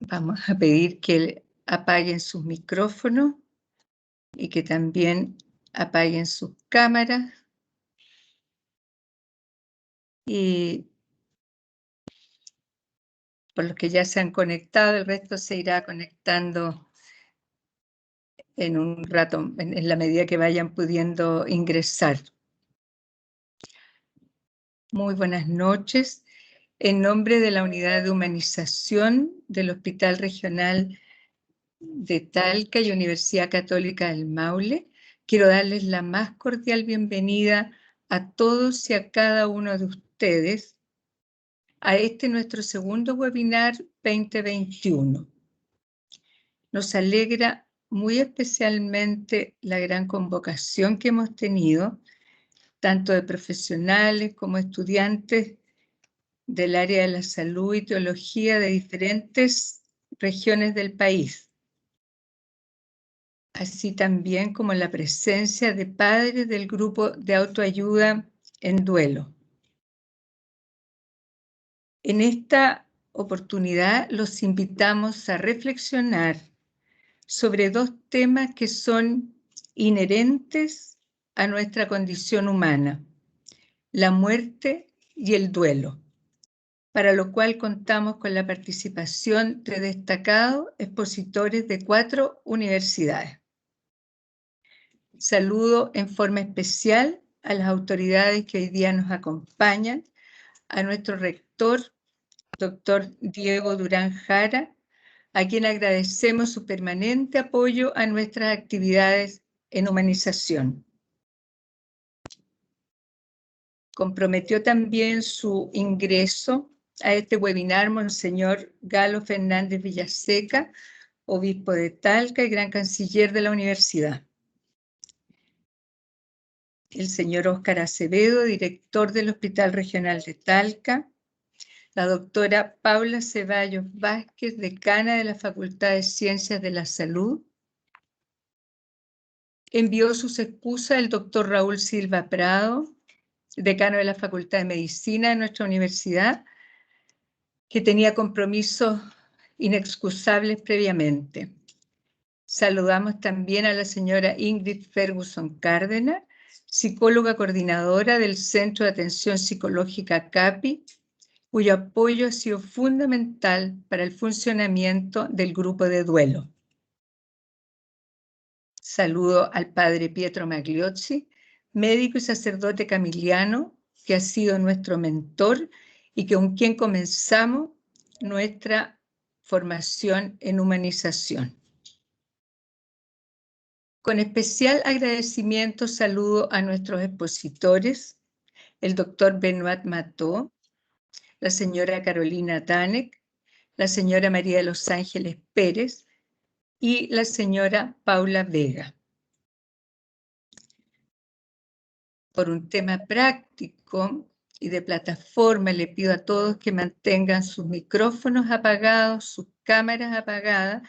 Vamos a pedir que apaguen sus micrófonos y que también apaguen sus cámaras. Y por los que ya se han conectado, el resto se irá conectando en un rato, en la medida que vayan pudiendo ingresar. Muy buenas noches. En nombre de la Unidad de Humanización del Hospital Regional de Talca y Universidad Católica del Maule, quiero darles la más cordial bienvenida a todos y a cada uno de ustedes a este nuestro segundo webinar 2021. Nos alegra muy especialmente la gran convocación que hemos tenido, tanto de profesionales como estudiantes del área de la salud y teología de diferentes regiones del país, así también como la presencia de padres del grupo de autoayuda en duelo. En esta oportunidad los invitamos a reflexionar sobre dos temas que son inherentes a nuestra condición humana: la muerte y el duelo, para lo cual contamos con la participación de destacados expositores de 4 universidades. Saludo en forma especial a las autoridades que hoy día nos acompañan, a nuestro rector, doctor Diego Durán Jara, a quien agradecemos su permanente apoyo a nuestras actividades en humanización. Comprometió también su ingreso a este webinar Monseñor Galo Fernández Villaseca, obispo de Talca y gran canciller de la universidad. El señor Óscar Acevedo, director del Hospital Regional de Talca. La doctora Paula Ceballos Vázquez, decana de la Facultad de Ciencias de la Salud. Envió sus excusas el doctor Raúl Silva Prado, decano de la Facultad de Medicina de nuestra universidad, que tenía compromisos inexcusables previamente. Saludamos también a la señora Ingrid Ferguson Cárdenas, psicóloga coordinadora del Centro de Atención Psicológica CAPI, cuyo apoyo ha sido fundamental para el funcionamiento del grupo de duelo. Saludo al padre Pietro Magliozzi, médico y sacerdote camiliano, que ha sido nuestro mentor y con quien comenzamos nuestra formación en humanización. Con especial agradecimiento saludo a nuestros expositores, el doctor Benoit Mató, la señora Carolina Danek, la señora María de los Ángeles Pérez y la señora Paula Vega. Por un tema práctico y de plataforma, le pido a todos que mantengan sus micrófonos apagados, sus cámaras apagadas,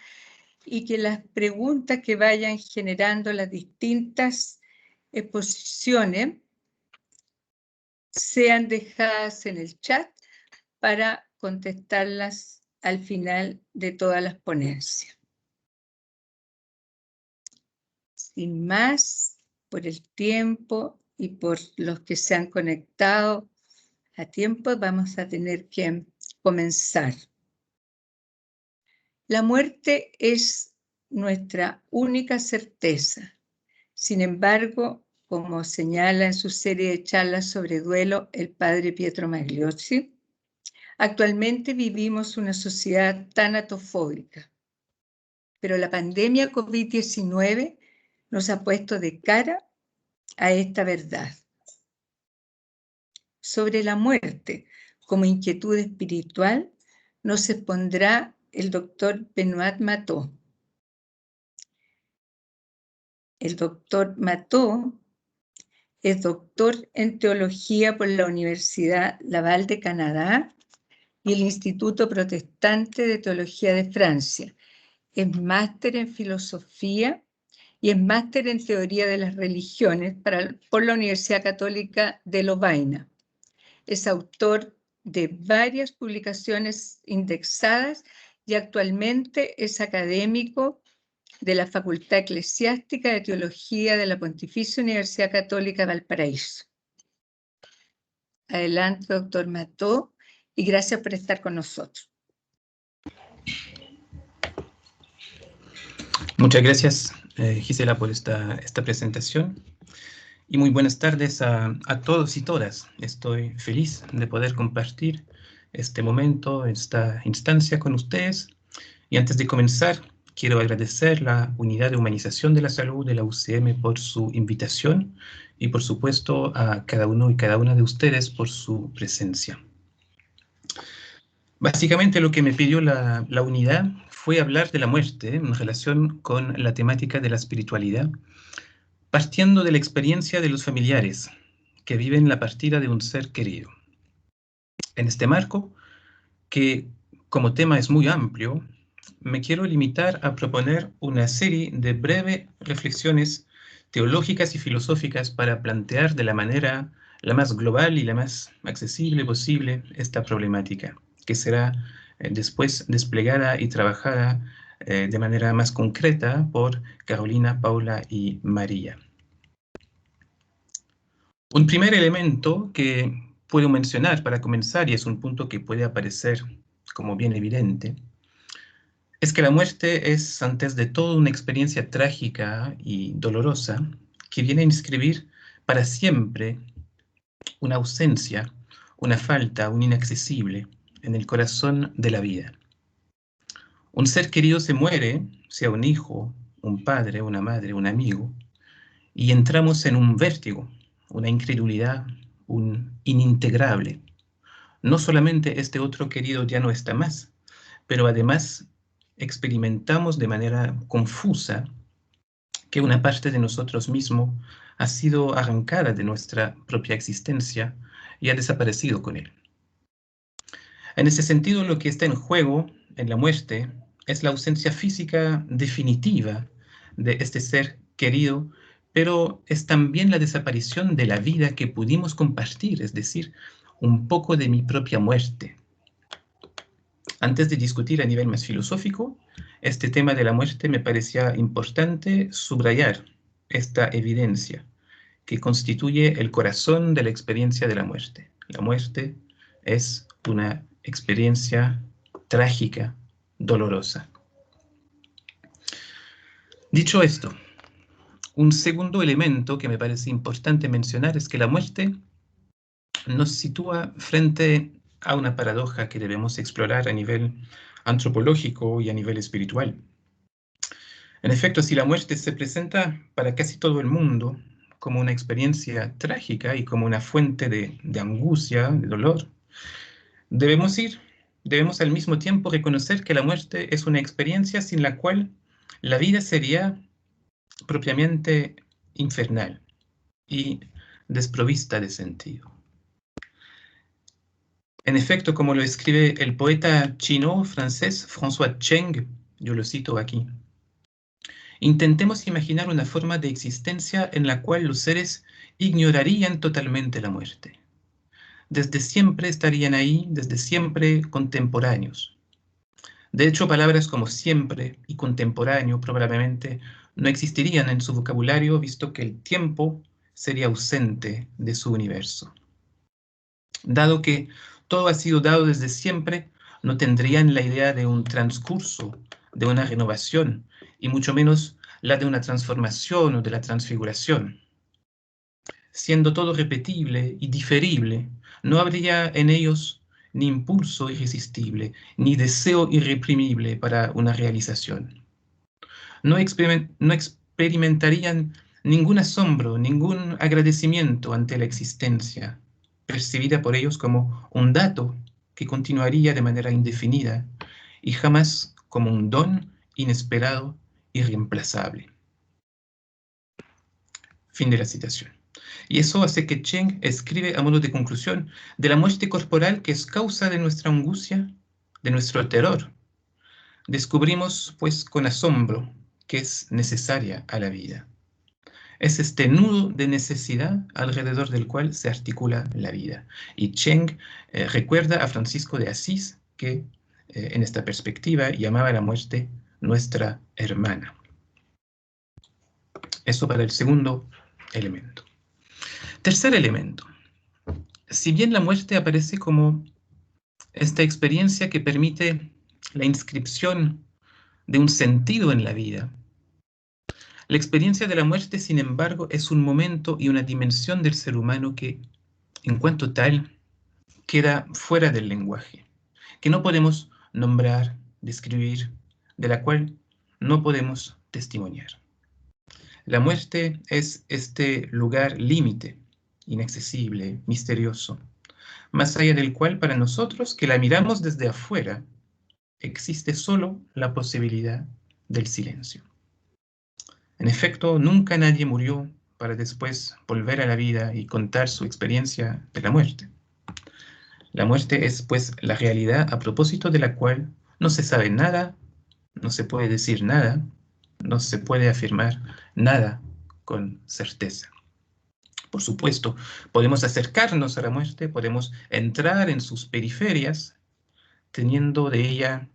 y que las preguntas que vayan generando las distintas exposiciones sean dejadas en el chat para contestarlas al final de todas las ponencias. Sin más, por el tiempo y por los que se han conectado a tiempo, vamos a tener que comenzar. La muerte es nuestra única certeza. Sin embargo, como señala en su serie de charlas sobre duelo el padre Pietro Magliozzi, actualmente vivimos una sociedad tanatofóbica, pero la pandemia COVID-19 nos ha puesto de cara a esta verdad. Sobre la muerte como inquietud espiritual nos expondrá el doctor Benoit Mató. El doctor Mató es doctor en teología por la Universidad Laval de Canadá y el Instituto Protestante de Teología de Francia. Es máster en filosofía y es máster en teoría de las religiones por la Universidad Católica de Lovaina. Es autor de varias publicaciones indexadas y actualmente es académico de la Facultad Eclesiástica de Teología de la Pontificia Universidad Católica de Valparaíso. Adelante, doctor Mató, y gracias por estar con nosotros. Muchas gracias, Gisela, por esta presentación. Y muy buenas tardes a todos y todas. Estoy feliz de poder compartir este momento, esta instancia con ustedes. Y antes de comenzar, quiero agradecer la Unidad de Humanización de la Salud de la UCM por su invitación y, por supuesto, a cada uno y cada una de ustedes por su presencia. Básicamente lo que me pidió la unidad fue hablar de la muerte en relación con la temática de la espiritualidad, partiendo de la experiencia de los familiares que viven la partida de un ser querido. En este marco, que como tema es muy amplio, me quiero limitar a proponer una serie de breves reflexiones teológicas y filosóficas para plantear de la manera la más global y la más accesible posible esta problemática, que será después desplegada y trabajada de manera más concreta por Carolina, Paula y María. Un primer elemento que puedo mencionar para comenzar, y es un punto que puede aparecer como bien evidente, es que la muerte es antes de todo una experiencia trágica y dolorosa que viene a inscribir para siempre una ausencia, una falta, un inaccesible en el corazón de la vida. Un ser querido se muere, sea un hijo, un padre, una madre, un amigo, y entramos en un vértigo, una incredulidad, un inintegrable. No solamente este otro querido ya no está más, pero además experimentamos de manera confusa que una parte de nosotros mismos ha sido arrancada de nuestra propia existencia y ha desaparecido con él. En ese sentido, lo que está en juego en la muerte es la ausencia física definitiva de este ser querido, pero es también la desaparición de la vida que pudimos compartir, es decir, un poco de mi propia muerte. Antes de discutir a nivel más filosófico, este tema de la muerte me parecía importante subrayar esta evidencia que constituye el corazón de la experiencia de la muerte. La muerte es una experiencia trágica, dolorosa. Dicho esto, un segundo elemento que me parece importante mencionar es que la muerte nos sitúa frente a una paradoja que debemos explorar a nivel antropológico y a nivel espiritual. En efecto, si la muerte se presenta para casi todo el mundo como una experiencia trágica y como una fuente de angustia, de dolor, debemos al mismo tiempo reconocer que la muerte es una experiencia sin la cual la vida sería propiamente infernal y desprovista de sentido. En efecto, como lo escribe el poeta chino-francés François Cheng, yo lo cito aquí, intentemos imaginar una forma de existencia en la cual los seres ignorarían totalmente la muerte. Desde siempre estarían ahí, desde siempre contemporáneos. De hecho, palabras como siempre y contemporáneo probablemente no existirían en su vocabulario, visto que el tiempo sería ausente de su universo. Dado que todo ha sido dado desde siempre, no tendrían la idea de un transcurso, de una renovación, y mucho menos la de una transformación o de la transfiguración. Siendo todo repetible y diferible, no habría en ellos ni impulso irresistible, ni deseo irreprimible para una realización. No experimentarían ningún asombro, ningún agradecimiento ante la existencia, percibida por ellos como un dato que continuaría de manera indefinida y jamás como un don inesperado y reemplazable. Fin de la citación. Y eso hace que Cheng escribe a modo de conclusión de la muerte corporal que es causa de nuestra angustia, de nuestro terror. Descubrimos, pues, con asombro que es necesaria a la vida. Es este nudo de necesidad alrededor del cual se articula la vida. Y Cheng recuerda a Francisco de Asís que en esta perspectiva, llamaba a la muerte nuestra hermana. Eso para el segundo elemento. Tercer elemento. Si bien la muerte aparece como esta experiencia que permite la inscripción de un sentido en la vida, la experiencia de la muerte, sin embargo, es un momento y una dimensión del ser humano que, en cuanto tal, queda fuera del lenguaje, que no podemos nombrar, describir, de la cual no podemos testimoniar. La muerte es este lugar límite, inaccesible, misterioso, más allá del cual para nosotros, que la miramos desde afuera, existe solo la posibilidad del silencio. En efecto, nunca nadie murió para después volver a la vida y contar su experiencia de la muerte. La muerte es, pues, la realidad a propósito de la cual no se sabe nada, no se puede decir nada, no se puede afirmar nada con certeza. Por supuesto, podemos acercarnos a la muerte, podemos entrar en sus periferias, teniendo de ella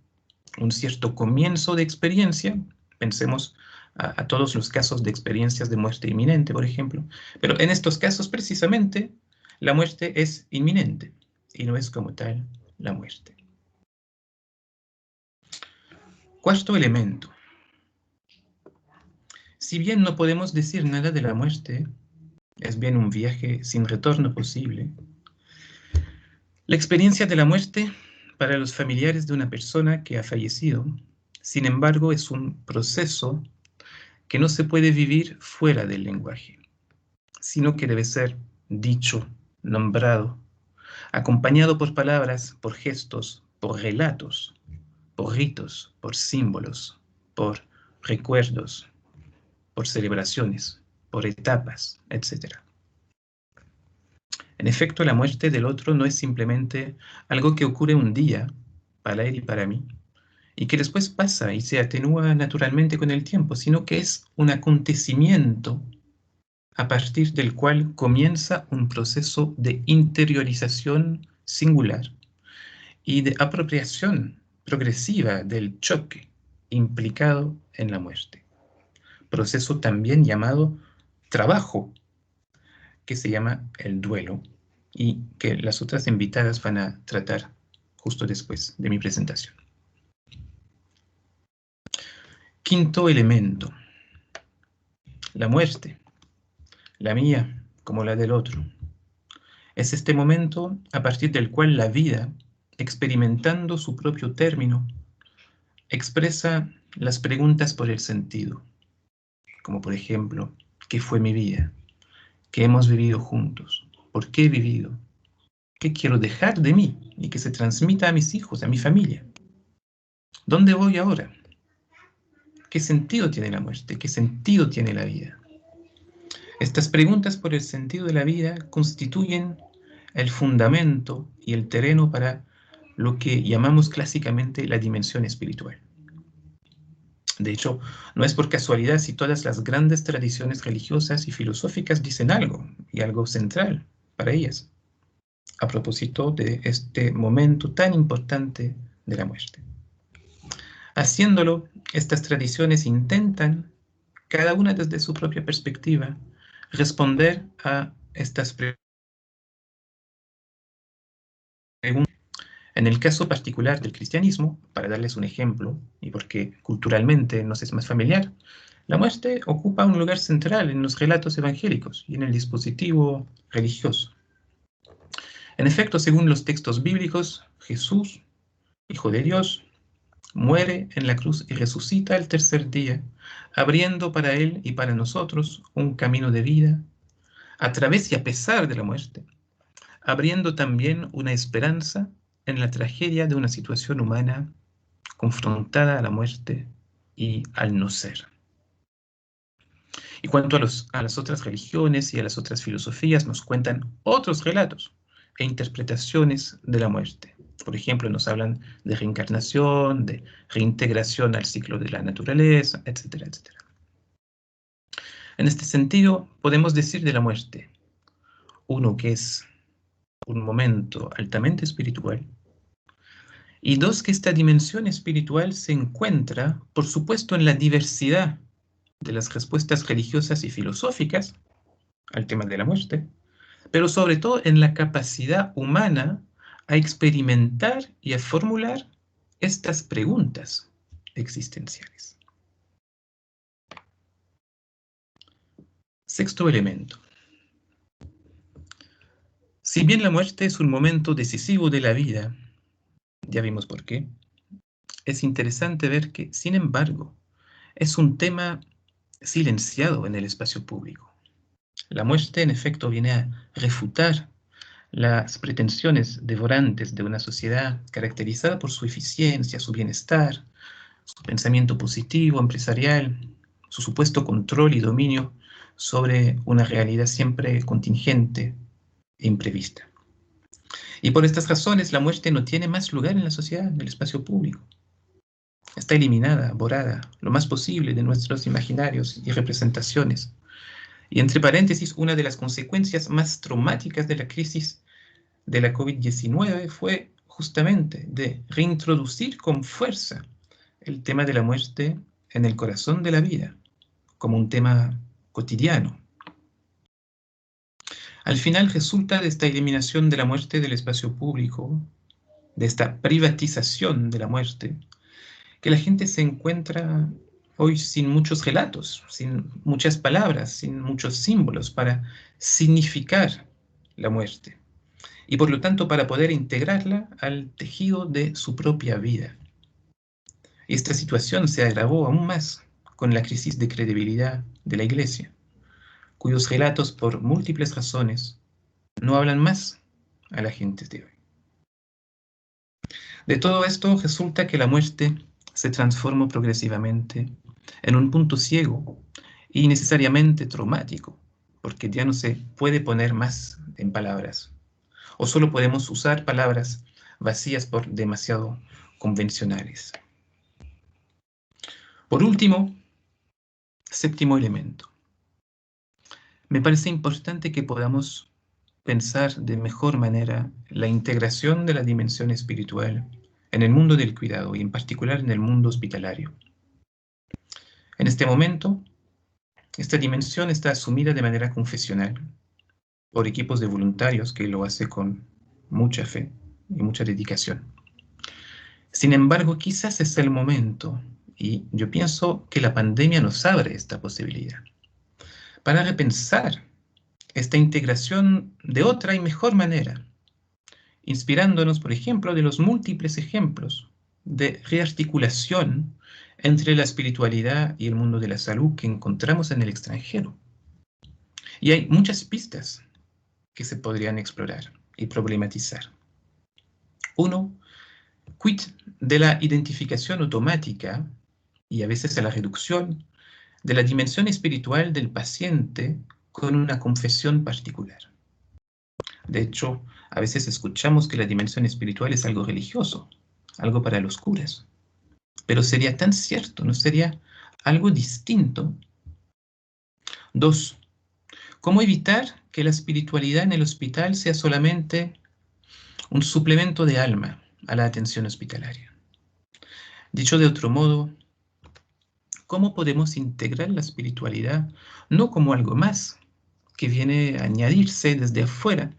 un cierto comienzo de experiencia. Pensemos a todos los casos de experiencias de muerte inminente, por ejemplo. Pero en estos casos, precisamente, la muerte es inminente y no es como tal la muerte. Cuarto elemento. Si bien no podemos decir nada de la muerte, es bien un viaje sin retorno posible, la experiencia de la muerte para los familiares de una persona que ha fallecido, sin embargo, es un proceso que no se puede vivir fuera del lenguaje, sino que debe ser dicho, nombrado, acompañado por palabras, por gestos, por relatos, por ritos, por símbolos, por recuerdos, por celebraciones, por etapas, etc. En efecto, la muerte del otro no es simplemente algo que ocurre un día para él y para mí, y que después pasa y se atenúa naturalmente con el tiempo, sino que es un acontecimiento a partir del cual comienza un proceso de interiorización singular y de apropiación progresiva del choque implicado en la muerte. Proceso también llamado trabajo, que se llama el duelo y que las otras invitadas van a tratar justo después de mi presentación. Quinto elemento, la muerte, la mía como la del otro. Es este momento a partir del cual la vida, experimentando su propio término, expresa las preguntas por el sentido, como por ejemplo, ¿qué fue mi vida? ¿Qué hemos vivido juntos? ¿Por qué he vivido? ¿Qué quiero dejar de mí y que se transmita a mis hijos, a mi familia? ¿Dónde voy ahora? ¿Qué sentido tiene la muerte? ¿Qué sentido tiene la vida? Estas preguntas por el sentido de la vida constituyen el fundamento y el terreno para lo que llamamos clásicamente la dimensión espiritual. De hecho, no es por casualidad si todas las grandes tradiciones religiosas y filosóficas dicen algo, y algo central para ellas, a propósito de este momento tan importante de la muerte. Haciéndolo, estas tradiciones intentan, cada una desde su propia perspectiva, responder a estas preguntas. En el caso particular del cristianismo, para darles un ejemplo, y porque culturalmente nos es más familiar, la muerte ocupa un lugar central en los relatos evangélicos y en el dispositivo religioso. En efecto, según los textos bíblicos, Jesús, Hijo de Dios, muere en la cruz y resucita al tercer día, abriendo para él y para nosotros un camino de vida, a través y a pesar de la muerte, abriendo también una esperanza en la tragedia de una situación humana confrontada a la muerte y al no ser. Y cuanto a las otras religiones y a las otras filosofías, nos cuentan otros relatos e interpretaciones de la muerte. Por ejemplo, nos hablan de reencarnación, de reintegración al ciclo de la naturaleza, etcétera, etcétera. En este sentido, podemos decir de la muerte, uno que es un momento altamente espiritual Y dos, que esta dimensión espiritual se encuentra, por supuesto, en la diversidad de las respuestas religiosas y filosóficas al tema de la muerte, pero sobre todo en la capacidad humana a experimentar y a formular estas preguntas existenciales. Sexto elemento. Si bien la muerte es un momento decisivo de la vida, ya vimos por qué, es interesante ver que, sin embargo, es un tema silenciado en el espacio público. La muerte, en efecto, viene a refutar las pretensiones devorantes de una sociedad caracterizada por su eficiencia, su bienestar, su pensamiento positivo, empresarial, su supuesto control y dominio sobre una realidad siempre contingente e imprevista. Y por estas razones la muerte no tiene más lugar en la sociedad, en el espacio público. Está eliminada, borrada, lo más posible de nuestros imaginarios y representaciones. Y entre paréntesis, una de las consecuencias más traumáticas de la crisis de la COVID-19 fue justamente de reintroducir con fuerza el tema de la muerte en el corazón de la vida, como un tema cotidiano. Al final resulta de esta eliminación de la muerte del espacio público, de esta privatización de la muerte, que la gente se encuentra hoy sin muchos relatos, sin muchas palabras, sin muchos símbolos para significar la muerte y por lo tanto para poder integrarla al tejido de su propia vida. Y esta situación se agravó aún más con la crisis de credibilidad de la Iglesia, cuyos relatos por múltiples razones no hablan más a la gente de hoy. De todo esto resulta que la muerte se transformó progresivamente en un punto ciego y necesariamente traumático, porque ya no se puede poner más en palabras, o solo podemos usar palabras vacías por demasiado convencionales. Por último, séptimo elemento. Me parece importante que podamos pensar de mejor manera la integración de la dimensión espiritual en el mundo del cuidado y en particular en el mundo hospitalario. En este momento, esta dimensión está asumida de manera confesional por equipos de voluntarios que lo hacen con mucha fe y mucha dedicación. Sin embargo, quizás es el momento, y yo pienso que la pandemia nos abre esta posibilidad, para repensar esta integración de otra y mejor manera, inspirándonos, por ejemplo, de los múltiples ejemplos de rearticulación entre la espiritualidad y el mundo de la salud que encontramos en el extranjero. Y hay muchas pistas que se podrían explorar y problematizar. Uno, quid de la identificación automática y a veces de la reducción de la dimensión espiritual del paciente con una confesión particular. De hecho, a veces escuchamos que la dimensión espiritual es algo religioso, algo para los curas. Pero sería tan cierto, ¿no sería algo distinto? Dos, ¿cómo evitar que la espiritualidad en el hospital sea solamente un suplemento de alma a la atención hospitalaria? Dicho de otro modo, ¿cómo podemos integrar la espiritualidad no como algo más que viene a añadirse desde afuera,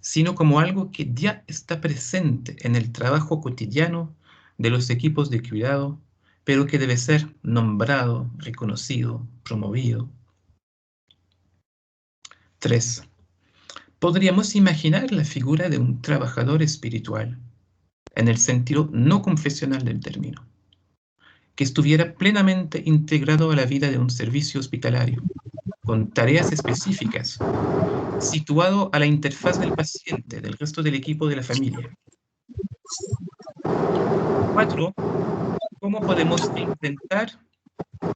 sino como algo que ya está presente en el trabajo cotidiano de los equipos de cuidado, pero que debe ser nombrado, reconocido, promovido? 3. Podríamos imaginar la figura de un trabajador espiritual, en el sentido no confesional del término, que estuviera plenamente integrado a la vida de un servicio hospitalario, con tareas específicas, situado a la interfaz del paciente, del resto del equipo de la familia. 4. ¿Cómo podemos intentar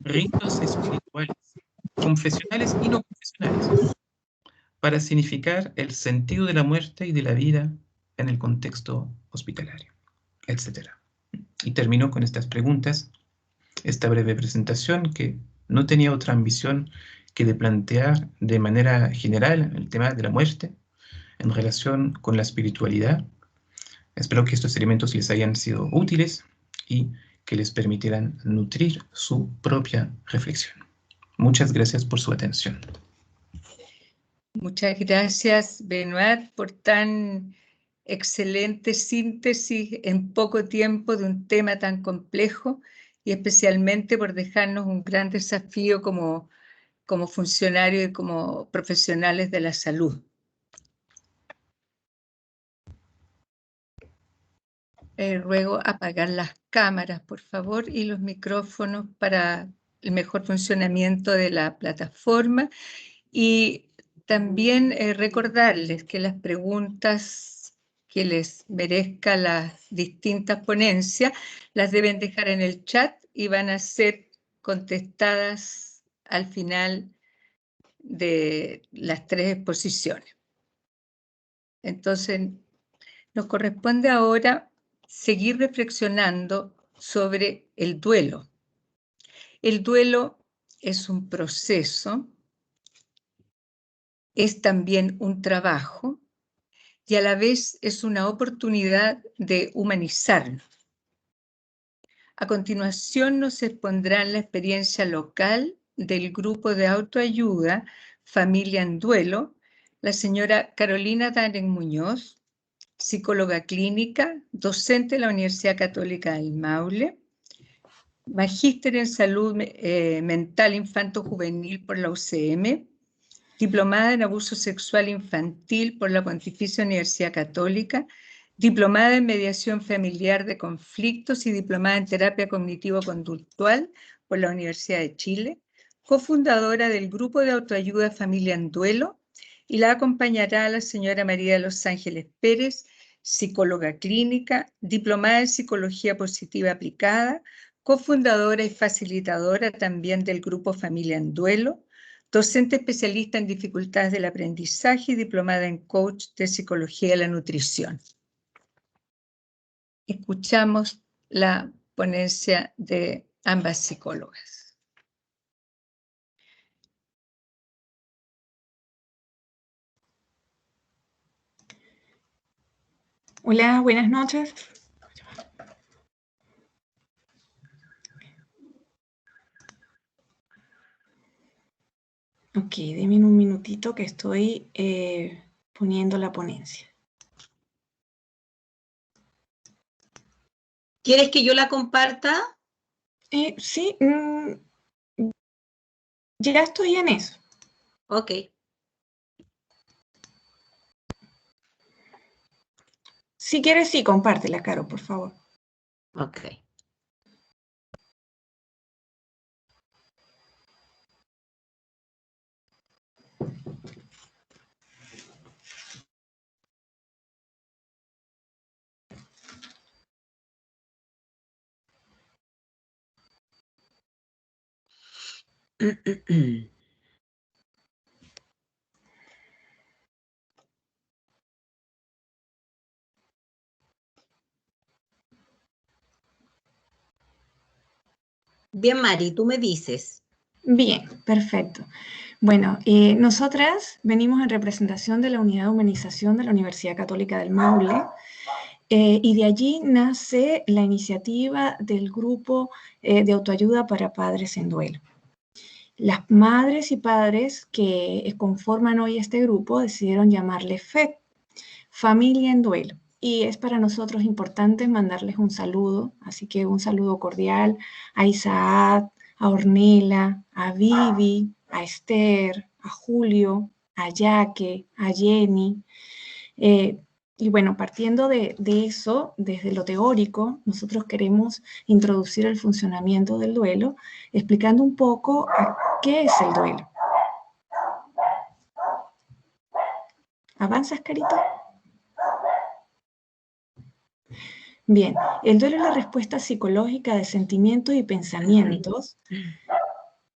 ritos espirituales, confesionales y no confesionales, para significar el sentido de la muerte y de la vida en el contexto hospitalario, etcétera? Y termino con estas preguntas, esta breve presentación que no tenía otra ambición que de plantear de manera general el tema de la muerte en relación con la espiritualidad, Espero que estos elementos les hayan sido útiles y que les permitirán nutrir su propia reflexión. Muchas gracias por su atención. Muchas gracias, Benoit, por tan excelente síntesis en poco tiempo de un tema tan complejo y especialmente por dejarnos un gran desafío como funcionarios y como profesionales de la salud. Ruego apagar las cámaras, por favor, y los micrófonos para el mejor funcionamiento de la plataforma. Y también recordarles que las preguntas que les merezca las distintas ponencias las deben dejar en el chat y van a ser contestadas al final de las 3 exposiciones. Entonces, nos corresponde ahora seguir reflexionando sobre el duelo. El duelo es un proceso, es también un trabajo y a la vez es una oportunidad de humanizarnos. A continuación nos expondrán la experiencia local del grupo de autoayuda Familia en Duelo, la señora Carolina Daren Muñoz, psicóloga clínica, docente de la Universidad Católica del Maule, magíster en salud mental infanto-juvenil por la UCM, diplomada en abuso sexual infantil por la Pontificia Universidad Católica, diplomada en mediación familiar de conflictos y diplomada en terapia cognitivo-conductual por la Universidad de Chile, cofundadora del grupo de autoayuda Familia en Duelo, y la acompañará la señora María de los Ángeles Pérez, psicóloga clínica, diplomada en psicología positiva aplicada, cofundadora y facilitadora también del grupo Familia en Duelo, docente especialista en dificultades del aprendizaje y diplomada en coach de psicología de la nutrición. Escuchamos la ponencia de ambas psicólogas. Hola, buenas noches. Ok, denme un minutito que estoy poniendo la ponencia. ¿Quieres que yo la comparta? Sí, ya estoy en eso. Ok. Si quieres, sí, compártela, Caro, por favor. Ok. Bien, Mari, tú me dices. Bien, perfecto. Bueno, nosotras venimos en representación de la Unidad de Humanización de la Universidad Católica del Maule, y de allí nace la iniciativa del grupo de autoayuda para padres en duelo. Las madres y padres que conforman hoy este grupo decidieron llamarle FED, Familia en Duelo. Y es para nosotros importante mandarles un saludo, así que un saludo cordial a Isaac, a Ornella, a Vivi, a Esther, a Julio, a Yaque, a Jenny. Y bueno, partiendo de eso, desde lo teórico, nosotros queremos introducir el funcionamiento del duelo, explicando un poco qué es el duelo. ¿Avanzas, Carita? Bien, el duelo es la respuesta psicológica de sentimientos y pensamientos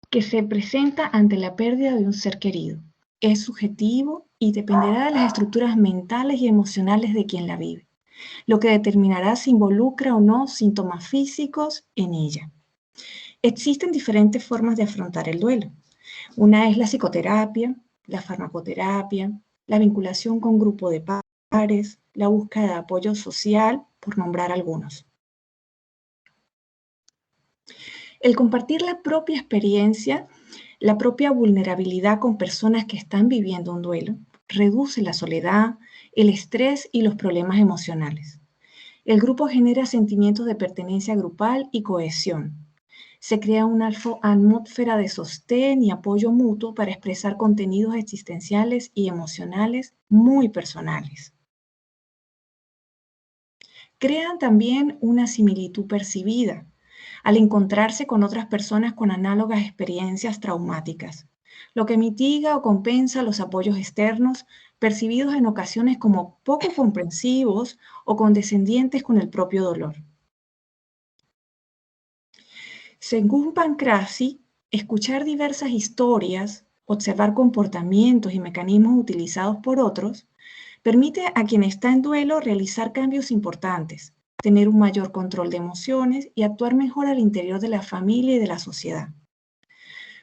que se presenta ante la pérdida de un ser querido. Es subjetivo y dependerá de las estructuras mentales y emocionales de quien la vive, lo que determinará si involucra o no síntomas físicos en ella. Existen diferentes formas de afrontar el duelo. Una es la psicoterapia, la farmacoterapia, la vinculación con grupo de paz, la búsqueda de apoyo social, por nombrar algunos. El compartir la propia experiencia, la propia vulnerabilidad con personas que están viviendo un duelo, reduce la soledad, el estrés y los problemas emocionales. El grupo genera sentimientos de pertenencia grupal y cohesión. Se crea una atmósfera de sostén y apoyo mutuo para expresar contenidos existenciales y emocionales muy personales. Crean también una similitud percibida al encontrarse con otras personas con análogas experiencias traumáticas, lo que mitiga o compensa los apoyos externos percibidos en ocasiones como poco comprensivos o condescendientes con el propio dolor. Según Pancrazi, escuchar diversas historias, observar comportamientos y mecanismos utilizados por otros, permite a quien está en duelo realizar cambios importantes, tener un mayor control de emociones y actuar mejor al interior de la familia y de la sociedad.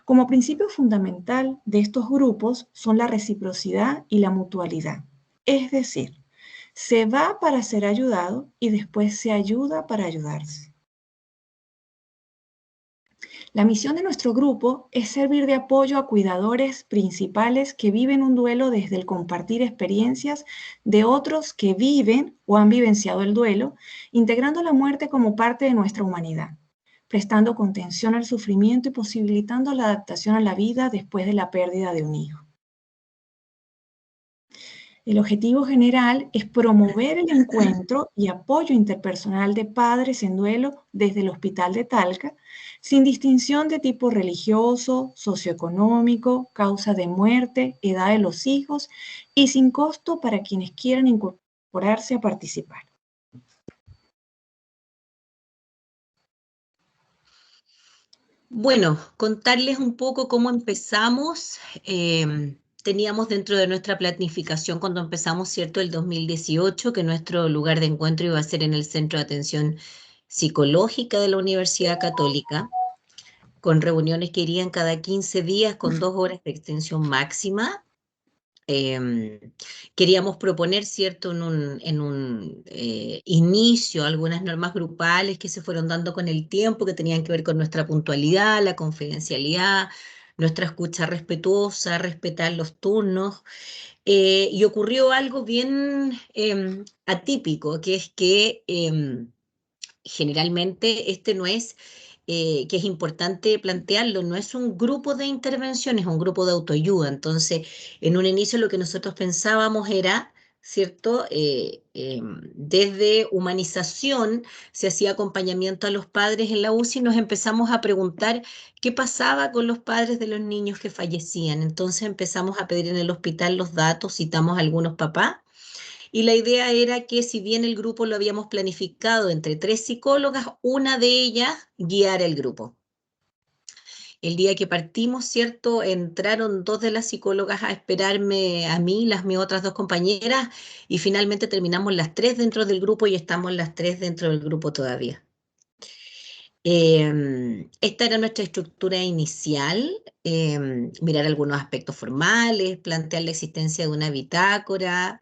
Como principio fundamental de estos grupos son la reciprocidad y la mutualidad. Es decir, se va para ser ayudado y después se ayuda para ayudarse. La misión de nuestro grupo es servir de apoyo a cuidadores principales que viven un duelo desde el compartir experiencias de otros que viven o han vivenciado el duelo, integrando la muerte como parte de nuestra humanidad, prestando contención al sufrimiento y posibilitando la adaptación a la vida después de la pérdida de un hijo. El objetivo general es promover el encuentro y apoyo interpersonal de padres en duelo desde el Hospital de Talca, sin distinción de tipo religioso, socioeconómico, causa de muerte, edad de los hijos y sin costo para quienes quieran incorporarse a participar. Bueno, contarles un poco cómo empezamos. Teníamos dentro de nuestra planificación cuando empezamos, ¿cierto?, el 2018, que nuestro lugar de encuentro iba a ser en el Centro de Atención Psicológica de la Universidad Católica, con reuniones que irían cada 15 días con 2 horas de extensión máxima. Queríamos proponer, ¿cierto?, en un inicio algunas normas grupales que se fueron dando con el tiempo, que tenían que ver con nuestra puntualidad, la confidencialidad, nuestra escucha respetuosa, respetar los turnos. Y ocurrió algo bien atípico, que es que generalmente este no es, que es importante plantearlo, no es un grupo de intervención, es un grupo de autoayuda. Entonces, en un inicio lo que nosotros pensábamos era, ¿cierto? Desde humanización se hacía acompañamiento a los padres en la UCI y nos empezamos a preguntar qué pasaba con los padres de los niños que fallecían. Entonces empezamos a pedir en el hospital los datos, citamos a algunos papás. Y la idea era que si bien el grupo lo habíamos planificado entre 3 psicólogas, una de ellas guiara el grupo. El día que partimos, ¿cierto?, entraron 2 de las psicólogas a esperarme a mí, mis otras 2 compañeras, y finalmente terminamos las 3 dentro del grupo y estamos las 3 dentro del grupo todavía. Esta era nuestra estructura inicial, mirar algunos aspectos formales, plantear la existencia de una bitácora,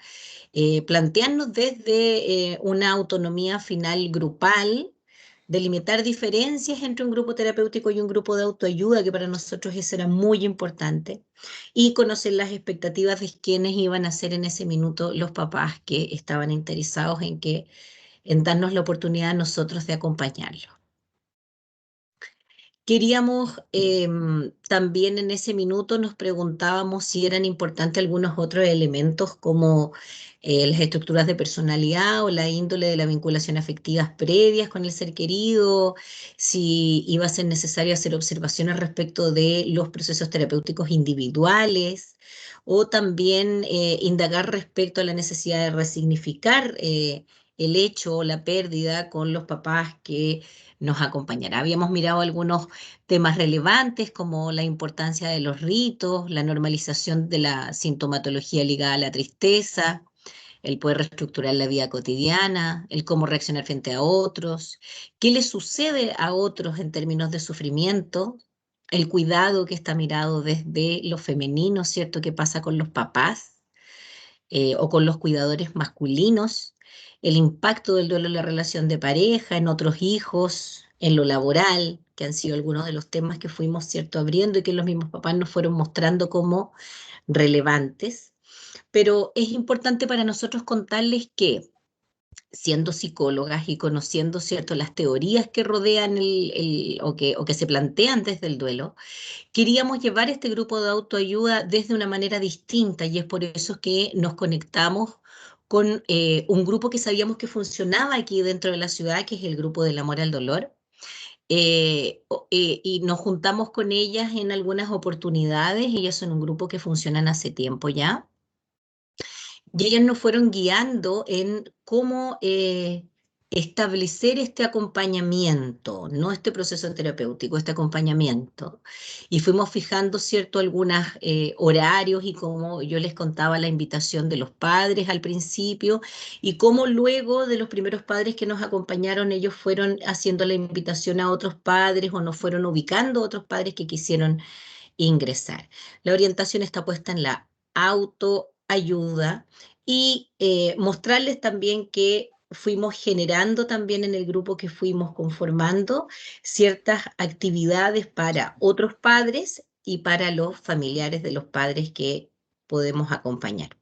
plantearnos desde una autonomía final grupal, delimitar diferencias entre un grupo terapéutico y un grupo de autoayuda, que para nosotros eso era muy importante, y conocer las expectativas de quienes iban a ser en ese minuto los papás que estaban interesados en darnos la oportunidad a nosotros de acompañarlos. Queríamos, también en ese minuto nos preguntábamos si eran importantes algunos otros elementos como las estructuras de personalidad o la índole de las vinculaciones afectivas previas con el ser querido, si iba a ser necesario hacer observaciones respecto de los procesos terapéuticos individuales, o también indagar respecto a la necesidad de resignificar el hecho o la pérdida con los papás que nos acompañará. Habíamos mirado algunos temas relevantes como la importancia de los ritos, la normalización de la sintomatología ligada a la tristeza, el poder reestructurar la vida cotidiana, el cómo reaccionar frente a otros, qué le sucede a otros en términos de sufrimiento, el cuidado que está mirado desde lo femenino, ¿cierto?, que pasa con los papás. o con los cuidadores masculinos, el impacto del duelo en la relación de pareja, en otros hijos, en lo laboral, que han sido algunos de los temas que fuimos, ¿cierto?, abriendo y que los mismos papás nos fueron mostrando como relevantes. Pero es importante para nosotros contarles que, siendo psicólogas y conociendo, ¿cierto?, las teorías que rodean o que se plantean desde el duelo, queríamos llevar este grupo de autoayuda desde una manera distinta, y es por eso que nos conectamos con un grupo que sabíamos que funcionaba aquí dentro de la ciudad, que es el grupo del amor al dolor. Y nos juntamos con ellas en algunas oportunidades. Ellas son un grupo que funcionan hace tiempo ya. Y ellas nos fueron guiando en cómo establecer este acompañamiento, no este proceso terapéutico, este acompañamiento. Y fuimos fijando, ¿cierto?, algunos horarios, y como yo les contaba, la invitación de los padres al principio, y cómo luego de los primeros padres que nos acompañaron, ellos fueron haciendo la invitación a otros padres o nos fueron ubicando a otros padres que quisieron ingresar. La orientación está puesta en la autoayuda y mostrarles también que fuimos generando también en el grupo que fuimos conformando ciertas actividades para otros padres y para los familiares de los padres que podemos acompañar.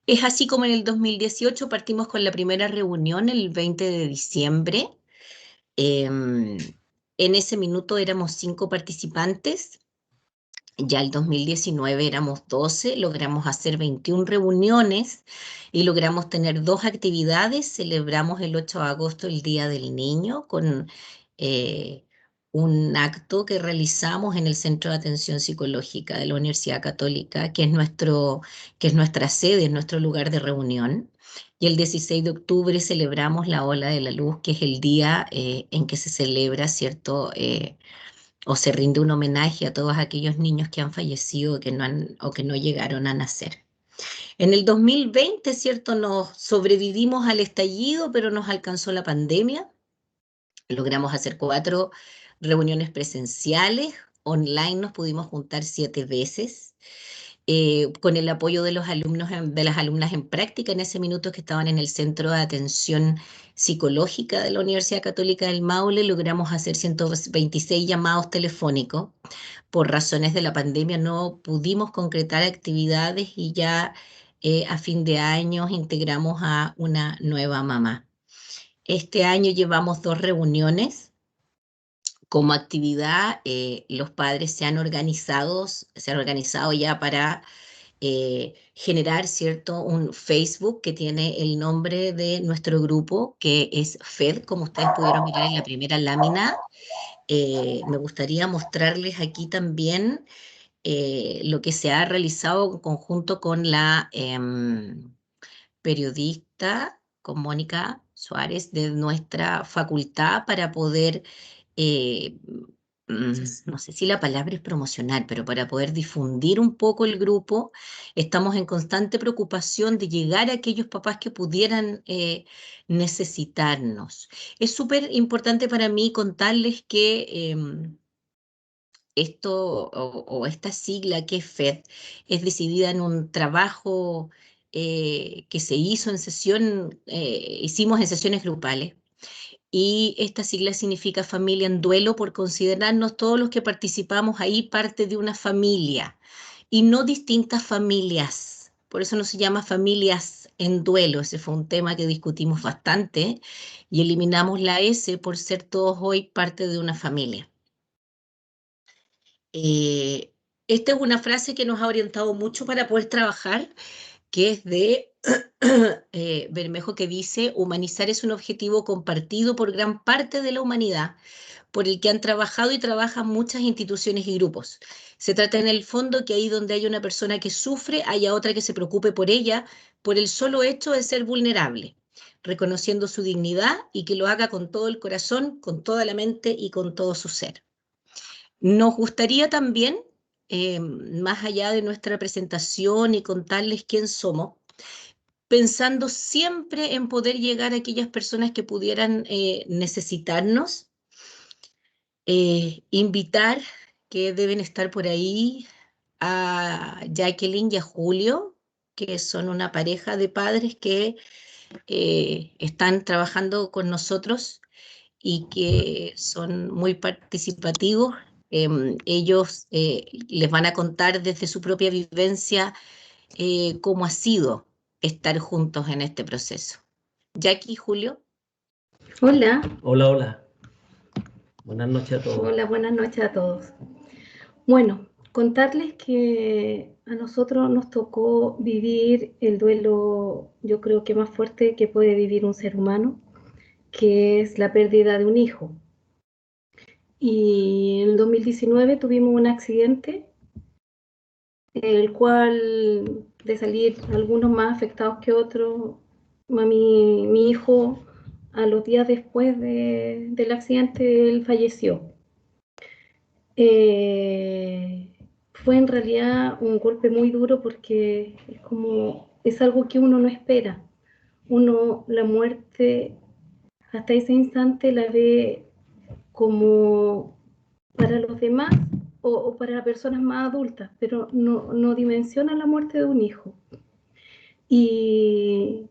Es así como en el 2018 partimos con la primera reunión el 20 de diciembre. En ese minuto éramos 5 participantes. Ya el 2019 éramos 12, logramos hacer 21 reuniones y logramos tener 2 actividades. Celebramos el 8 de agosto el Día del Niño con un acto que realizamos en el Centro de Atención Psicológica de la Universidad Católica, que es nuestra sede, es nuestro lugar de reunión. Y el 16 de octubre celebramos la Ola de la Luz, que es el día en que se celebra, ¿cierto?, o se rinde un homenaje a todos aquellos niños que han fallecido o que no llegaron a nacer. En el 2020, ¿cierto?, nos sobrevivimos al estallido, pero nos alcanzó la pandemia. Logramos hacer 4 reuniones presenciales. Online nos pudimos juntar 7 veces. Con el apoyo de los alumnos, de las alumnas en práctica en ese minuto que estaban en el Centro de Atención Psicológica de la Universidad Católica del Maule, logramos hacer 126 llamados telefónicos. Por razones de la pandemia no pudimos concretar actividades y ya a fin de año integramos a una nueva mamá. Este año llevamos 2 reuniones. Como actividad, los padres se han organizado ya para generar, ¿cierto?, un Facebook que tiene el nombre de nuestro grupo, que es FED, como ustedes pudieron mirar en la primera lámina. Me gustaría mostrarles aquí también lo que se ha realizado en conjunto con la periodista, con Mónica Suárez, de nuestra facultad, para poder no sé si la palabra es promocionar, pero para poder difundir un poco el grupo. Estamos en constante preocupación de llegar a aquellos papás que pudieran necesitarnos. Es súper importante para mí contarles que esto o esta sigla que es FED es decidida en un trabajo que se hizo hicimos en sesiones grupales. Y esta sigla significa familia en duelo, por considerarnos todos los que participamos ahí parte de una familia y no distintas familias. Por eso no se llama familias en duelo. Ese fue un tema que discutimos bastante y eliminamos la S por ser todos hoy parte de una familia. Esta es una frase que nos ha orientado mucho para poder trabajar, que es de Bermejo, que dice: humanizar es un objetivo compartido por gran parte de la humanidad, por el que han trabajado y trabajan muchas instituciones y grupos. Se trata en el fondo que ahí donde hay una persona que sufre, haya otra que se preocupe por ella, por el solo hecho de ser vulnerable, reconociendo su dignidad, y que lo haga con todo el corazón, con toda la mente y con todo su ser. Nos gustaría también, más allá de nuestra presentación y contarles quién somos, pensando siempre en poder llegar a aquellas personas que pudieran necesitarnos, invitar, que deben estar por ahí, a Jacqueline y a Julio, que son una pareja de padres que están trabajando con nosotros y que son muy participativos. Ellos les van a contar desde su propia vivencia cómo ha sido estar juntos en este proceso. Jackie, Julio. Hola. Hola, hola. Buenas noches a todos. Hola, buenas noches a todos. Bueno, contarles que a nosotros nos tocó vivir el duelo, yo creo que más fuerte que puede vivir un ser humano, que es la pérdida de un hijo. Y en el 2019 tuvimos un accidente, el cual, de salir algunos más afectados que otros, mi hijo, a los días después del accidente, él falleció. Fue en realidad un golpe muy duro porque es algo que uno no espera. Uno la muerte hasta ese instante la ve como para los demás o para personas más adultas, pero no dimensiona la muerte de un hijo. Y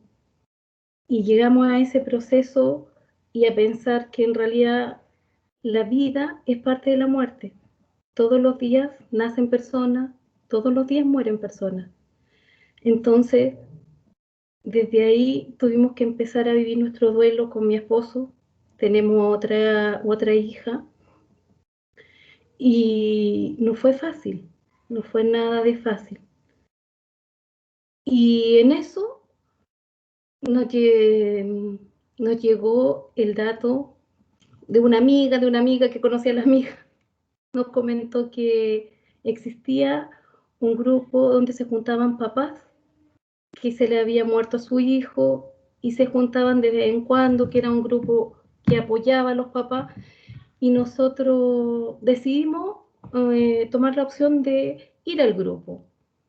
llegamos a ese proceso y a pensar que en realidad la vida es parte de la muerte. Todos los días nacen personas, todos los días mueren personas. Entonces, desde ahí tuvimos que empezar a vivir nuestro duelo con mi esposo. Tenemos otra hija. Y no fue fácil, no fue nada de fácil. Y en eso nos llegó el dato de una amiga que conocía a la amiga. Nos comentó que existía un grupo donde se juntaban papás, que se le había muerto a su hijo y se juntaban de vez en cuando, que era un grupo que apoyaba a los papás, y nosotros decidimos tomar la opción de ir al grupo.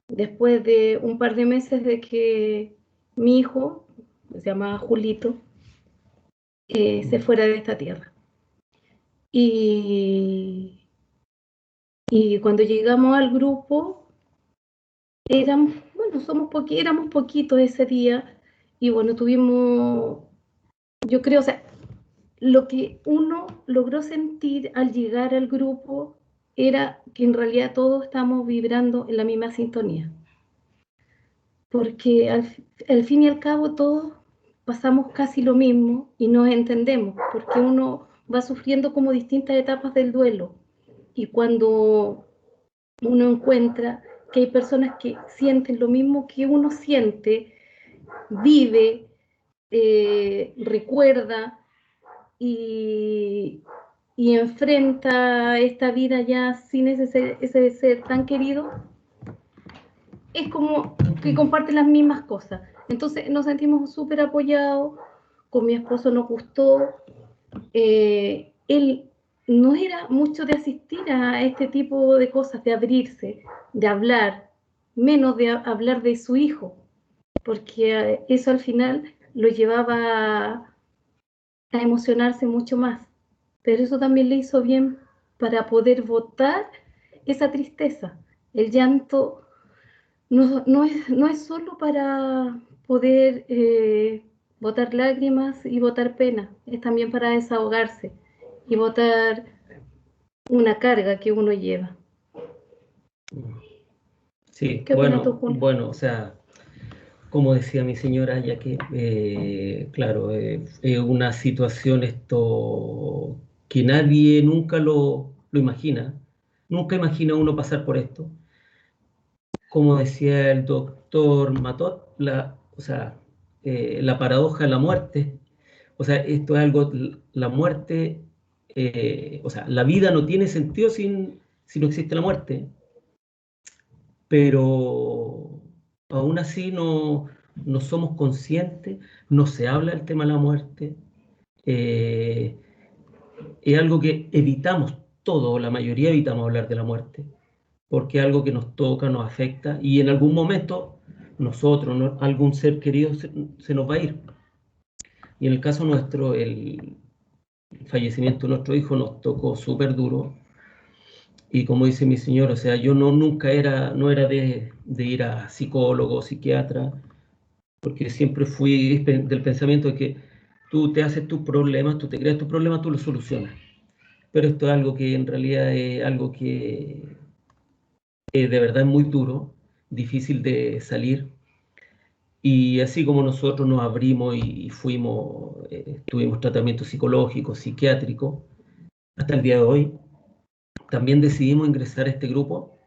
Después de un par de meses de que mi hijo, se llama Julito, se fuera de esta tierra. Y cuando llegamos al grupo, éramos poquitos ese día, y bueno, tuvimos, yo creo, o sea, lo que uno logró sentir al llegar al grupo era que en realidad todos estamos vibrando en la misma sintonía. Porque al fin y al cabo todos pasamos casi lo mismo y nos entendemos, porque uno va sufriendo como distintas etapas del duelo. Y cuando uno encuentra que hay personas que sienten lo mismo que uno siente, vive, recuerda y enfrenta esta vida ya sin ese ser tan querido, es como que comparten las mismas cosas. Entonces nos sentimos súper apoyados. Con mi esposo nos gustó. Él no era mucho de asistir a este tipo de cosas, de abrirse, de hablar, menos de hablar de su hijo, porque eso al final lo llevaba a emocionarse mucho más. Pero eso también le hizo bien para poder botar esa tristeza. El llanto no es solo para poder botar lágrimas y botar pena, es también para desahogarse y botar una carga que uno lleva. Sí, ¿Qué opinas tú, Julio? bueno, o sea, como decía mi señora, ya que, claro, es una situación esto que nadie nunca lo imagina. Nunca imagina uno pasar por esto. Como decía el doctor Matot, o sea, la paradoja de la muerte. O sea, esto es algo, la muerte, o sea, la vida no tiene sentido si no existe la muerte. Pero aún así no somos conscientes, no se habla del tema de la muerte. Es algo que evitamos todo, la mayoría evitamos hablar de la muerte, porque es algo que nos toca, nos afecta, y en algún momento nosotros, algún ser querido se nos va a ir. Y en el caso nuestro, el fallecimiento de nuestro hijo nos tocó súper duro. Y como dice mi señora, o sea, yo nunca no era de ir a psicólogo, psiquiatra, porque siempre fui del pensamiento de que tú te haces tus problemas, tú te creas tus problemas, tú los solucionas. Pero esto es algo que en realidad es algo que de verdad es muy duro, difícil de salir. Y así como nosotros nos abrimos y fuimos, tuvimos tratamiento psicológico, psiquiátrico, hasta el día de hoy, también decidimos ingresar a este grupo.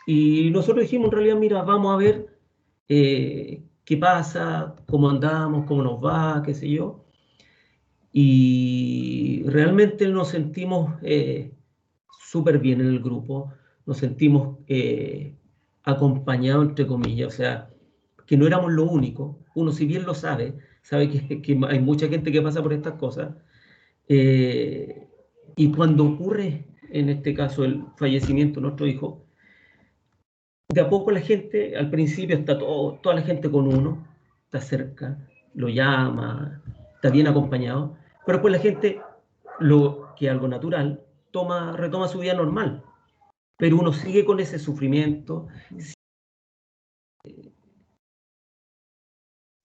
Y nosotros dijimos en realidad, mira, vamos a ver qué pasa, cómo andamos, cómo nos va, qué sé yo. Y realmente nos sentimos súper bien en el grupo, nos sentimos acompañados, entre comillas, o sea, que no éramos lo único. Uno, si bien lo sabe, sabe que hay mucha gente que pasa por estas cosas. eh, y cuando ocurre, en este caso, el fallecimiento de nuestro hijo, de a poco la gente, al principio está toda la gente con uno, está cerca, lo llama, está bien acompañado, pero después la gente, lo que es algo natural, retoma su vida normal, pero uno sigue con ese sufrimiento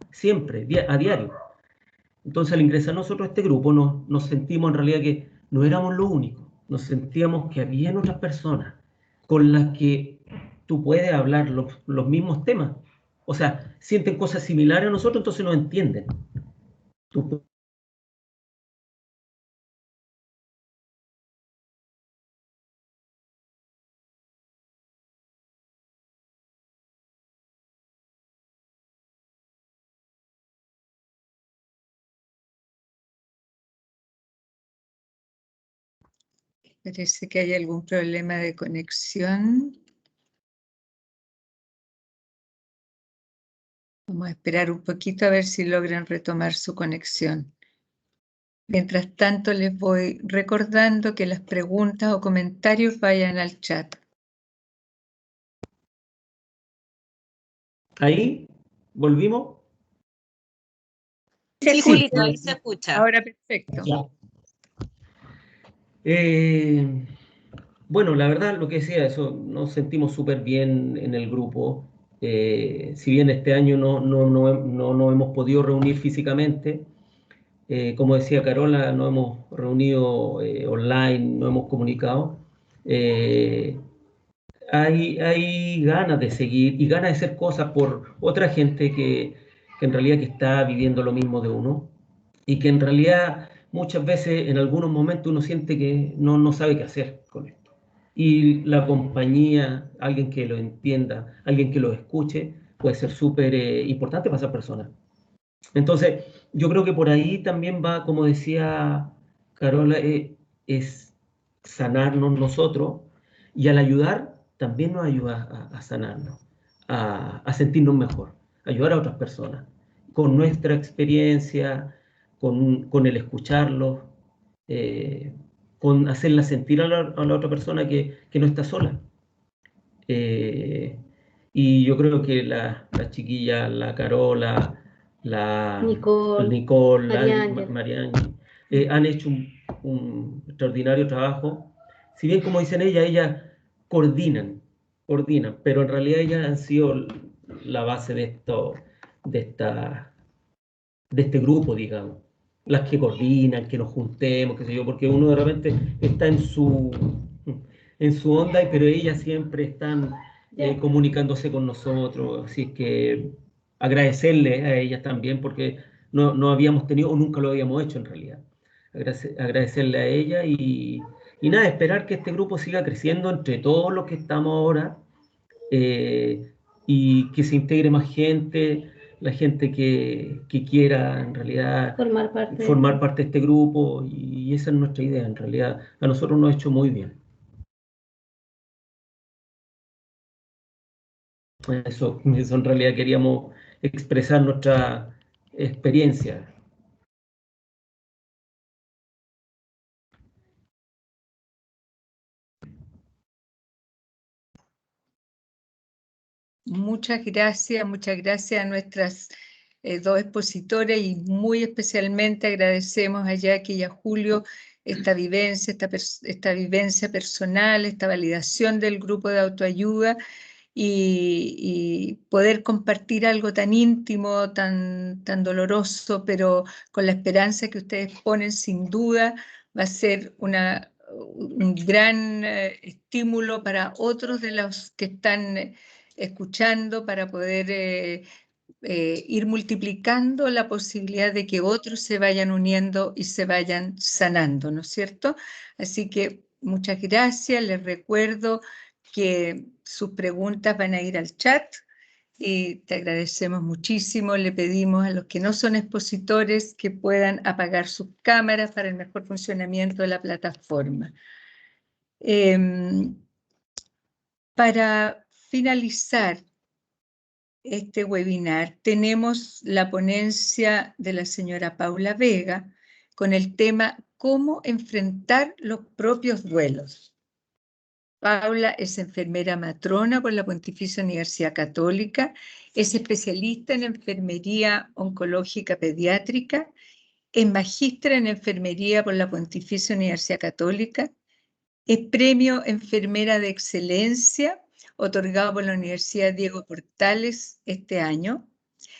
siempre, a diario. Entonces al ingresar nosotros a este grupo nos sentimos en realidad que no éramos lo único, nos sentíamos que había otras personas con las que tú puedes hablar los mismos temas. O sea, sienten cosas similares a nosotros, entonces nos entienden. Tú, Parece que hay algún problema de conexión. Vamos a esperar un poquito a ver si logran retomar su conexión. Mientras tanto, les voy recordando que las preguntas o comentarios vayan al chat. ahí volvimos. Sí, Sí, Julito, ahí se escucha. ahora perfecto. Ya. Bueno, la verdad, lo que decía, eso, nos sentimos súper bien en el grupo. Si bien este año no hemos podido reunir físicamente, como decía Carola, nos hemos reunido online, nos hemos comunicado. Hay ganas de seguir y ganas de hacer cosas por otra gente que en realidad que está viviendo lo mismo de uno y que en realidad muchas veces en algunos momentos uno siente que no sabe qué hacer con esto. Y la compañía, alguien que lo entienda, alguien que lo escuche, puede ser súper importante para esa persona. Entonces, yo creo que por ahí también va, como decía Carola, es sanarnos nosotros y al ayudar también nos ayuda a sanarnos, a sentirnos mejor, ayudar a otras personas con nuestra experiencia, con el escucharlos, con hacerla sentir a la otra persona que no está sola. Eh, y yo creo que la chiquilla, la Carola, la Nicole, María Ángel, han hecho un extraordinario trabajo. Si bien, como dicen ellas coordinan, pero en realidad ellas han sido la base de este grupo, digamos. Las que coordinan, que nos juntemos, qué sé yo, porque uno de repente está en su onda, pero ellas siempre están comunicándose con nosotros, así que agradecerle a ellas también, porque no habíamos tenido o nunca lo habíamos hecho en realidad. Agradecerle a ella y nada, esperar que este grupo siga creciendo entre todos los que estamos ahora y que se integre más gente, la gente que quiera en realidad formar parte de este grupo y esa es nuestra idea en realidad. A nosotros nos ha hecho muy bien. Eso en realidad queríamos expresar nuestra experiencia. Muchas gracias a nuestras dos expositores, y muy especialmente agradecemos a Jackie y a Julio esta vivencia personal, esta validación del grupo de autoayuda, y poder compartir algo tan íntimo, tan doloroso, pero con la esperanza que ustedes ponen, sin duda va a ser un gran estímulo para otros de los que están escuchando, para poder ir multiplicando la posibilidad de que otros se vayan uniendo y se vayan sanando, ¿no es cierto? Así que muchas gracias. Les recuerdo que sus preguntas van a ir al chat y te agradecemos muchísimo. Le pedimos a los que no son expositores que puedan apagar sus cámaras para el mejor funcionamiento de la plataforma. Para finalizar este webinar, tenemos la ponencia de la señora Paula Vega con el tema ¿Cómo enfrentar los propios duelos? Paula es enfermera matrona por la Pontificia Universidad Católica, es especialista en enfermería oncológica pediátrica, es magíster en enfermería por la Pontificia Universidad Católica, es premio Enfermera de Excelencia, otorgado por la Universidad Diego Portales este año.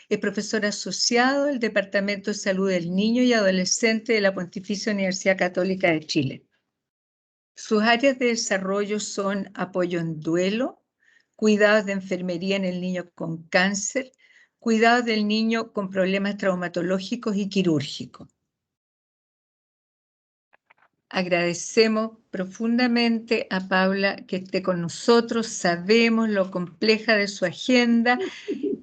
Es profesor asociado del Departamento de Salud del Niño y Adolescente de la Pontificia Universidad Católica de Chile. Sus áreas de desarrollo son apoyo en duelo, cuidados de enfermería en el niño con cáncer, cuidados del niño con problemas traumatológicos y quirúrgicos. Agradecemos profundamente a Paula que esté con nosotros, sabemos lo compleja de su agenda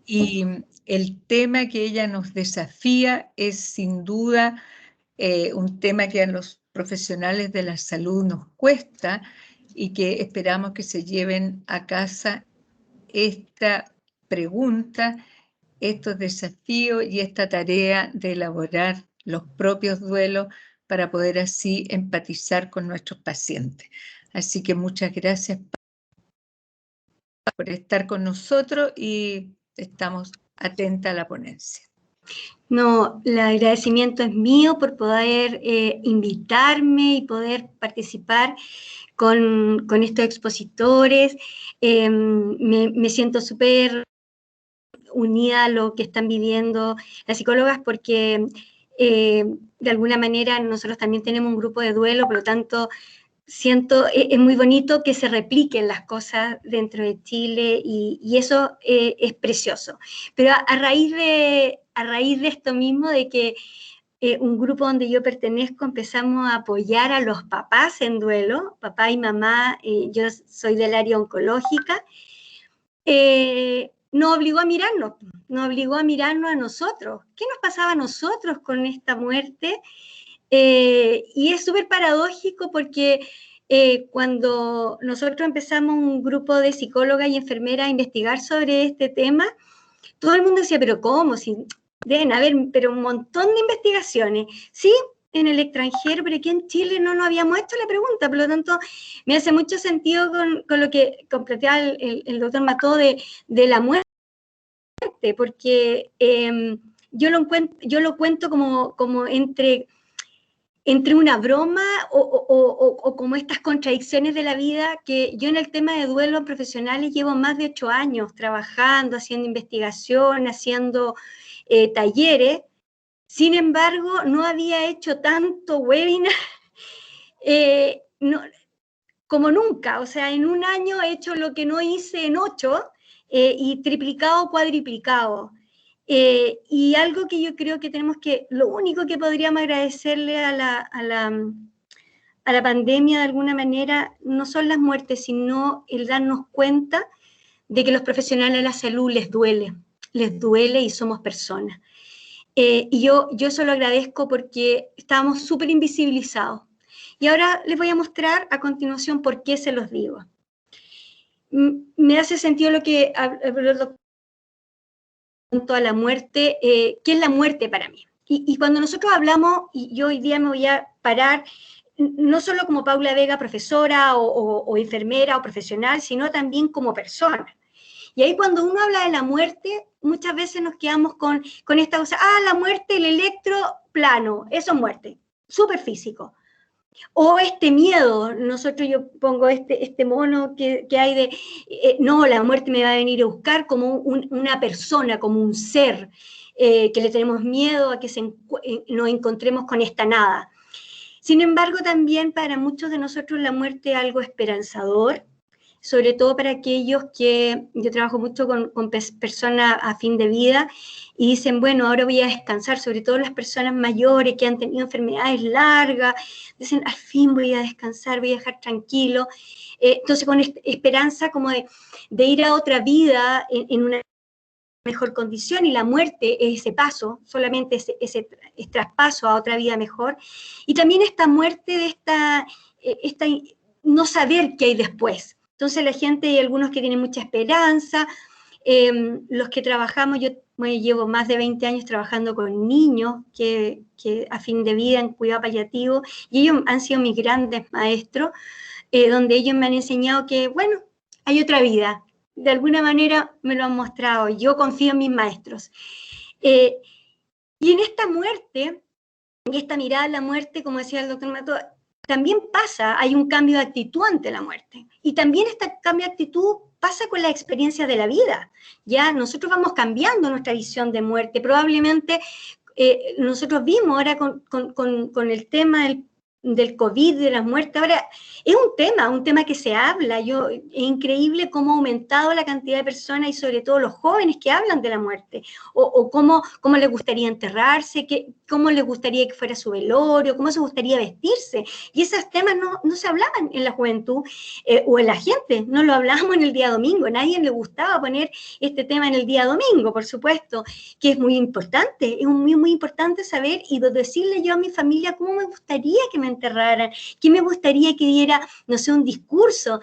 y el tema que ella nos desafía es sin duda un tema que a los profesionales de la salud nos cuesta y que esperamos que se lleven a casa esta pregunta, estos desafíos y esta tarea de elaborar los propios duelos para poder así empatizar con nuestros pacientes. Así que muchas gracias por estar con nosotros y estamos atentas a la ponencia. No, el agradecimiento es mío por poder invitarme y poder participar con estos expositores. Me siento súper unida a lo que están viviendo las psicólogas porque de alguna manera nosotros también tenemos un grupo de duelo, por lo tanto siento, es muy bonito que se repliquen las cosas dentro de Chile y eso es precioso. Pero a raíz de esto mismo, de que un grupo donde yo pertenezco empezamos a apoyar a los papás en duelo, papá y mamá, yo soy del área oncológica, nos obligó a mirarnos a nosotros. ¿Qué nos pasaba a nosotros con esta muerte? Y es súper paradójico porque cuando nosotros empezamos un grupo de psicólogas y enfermeras a investigar sobre este tema, todo el mundo decía, pero ¿cómo? Si deben haber pero un montón de investigaciones. Sí, en el extranjero, pero aquí en Chile no nos habíamos hecho la pregunta, por lo tanto me hace mucho sentido con lo que planteaba el doctor Mató de la muerte, porque yo lo cuento como entre una broma o como estas contradicciones de la vida, que yo en el tema de duelos profesionales llevo más de 8 años trabajando, haciendo investigación, haciendo talleres. Sin embargo, no había hecho tanto webinar como nunca. O sea, en un año he hecho lo que no hice en 8 y triplicado, cuadriplicado. Y algo que yo creo que lo único que podríamos agradecerle a la pandemia de alguna manera no son las muertes, sino el darnos cuenta de que los profesionales de la salud les duele y somos personas. Y yo eso lo agradezco porque estábamos súper invisibilizados. Y ahora les voy a mostrar a continuación por qué se los digo. Me hace sentido lo que habló el doctor a la muerte, ¿qué es la muerte para mí? Y cuando nosotros hablamos, y yo hoy día me voy a parar, no solo como Paula Vega, profesora o enfermera o profesional, sino también como persona. Y ahí cuando uno habla de la muerte, muchas veces nos quedamos con esta cosa, la muerte, el electroplano, eso es muerte, súper físico. O este miedo, yo pongo este mono que hay de, no, la muerte me va a venir a buscar como una persona, como un ser, que le tenemos miedo a que nos encontremos con esta nada. Sin embargo, también para muchos de nosotros la muerte es algo esperanzador, sobre todo para aquellos que, yo trabajo mucho con personas a fin de vida, y dicen, bueno, ahora voy a descansar, sobre todo las personas mayores que han tenido enfermedades largas, dicen, al fin voy a descansar, voy a dejar tranquilo. Entonces, con esperanza como de ir a otra vida en una mejor condición, y la muerte es ese paso, solamente ese traspaso a otra vida mejor. Y también esta muerte de esta no saber qué hay después. Entonces la gente, hay algunos que tienen mucha esperanza, los que trabajamos, yo llevo más de 20 años trabajando con niños que a fin de vida en cuidado paliativo, y ellos han sido mis grandes maestros, donde ellos me han enseñado que, bueno, hay otra vida. De alguna manera me lo han mostrado, yo confío en mis maestros. Y en esta muerte, en esta mirada a la muerte, como decía el doctor Mato, también pasa, hay un cambio de actitud ante la muerte. Y también este cambio de actitud pasa con la experiencia de la vida. Ya nosotros vamos cambiando nuestra visión de muerte. Probablemente nosotros vimos ahora con el tema del COVID, de las muertes, ahora es un tema que se habla. Es increíble cómo ha aumentado la cantidad de personas y sobre todo los jóvenes que hablan de la muerte, o cómo les gustaría enterrarse, cómo les gustaría que fuera su velorio, cómo se gustaría vestirse, y esos temas no se hablaban en la juventud, o en la gente, no lo hablábamos en el día domingo, a nadie le gustaba poner este tema en el día domingo, por supuesto, que es muy importante, es muy, muy importante saber y decirle yo a mi familia cómo me gustaría que me enterraran, que me gustaría que diera, no sé, un discurso.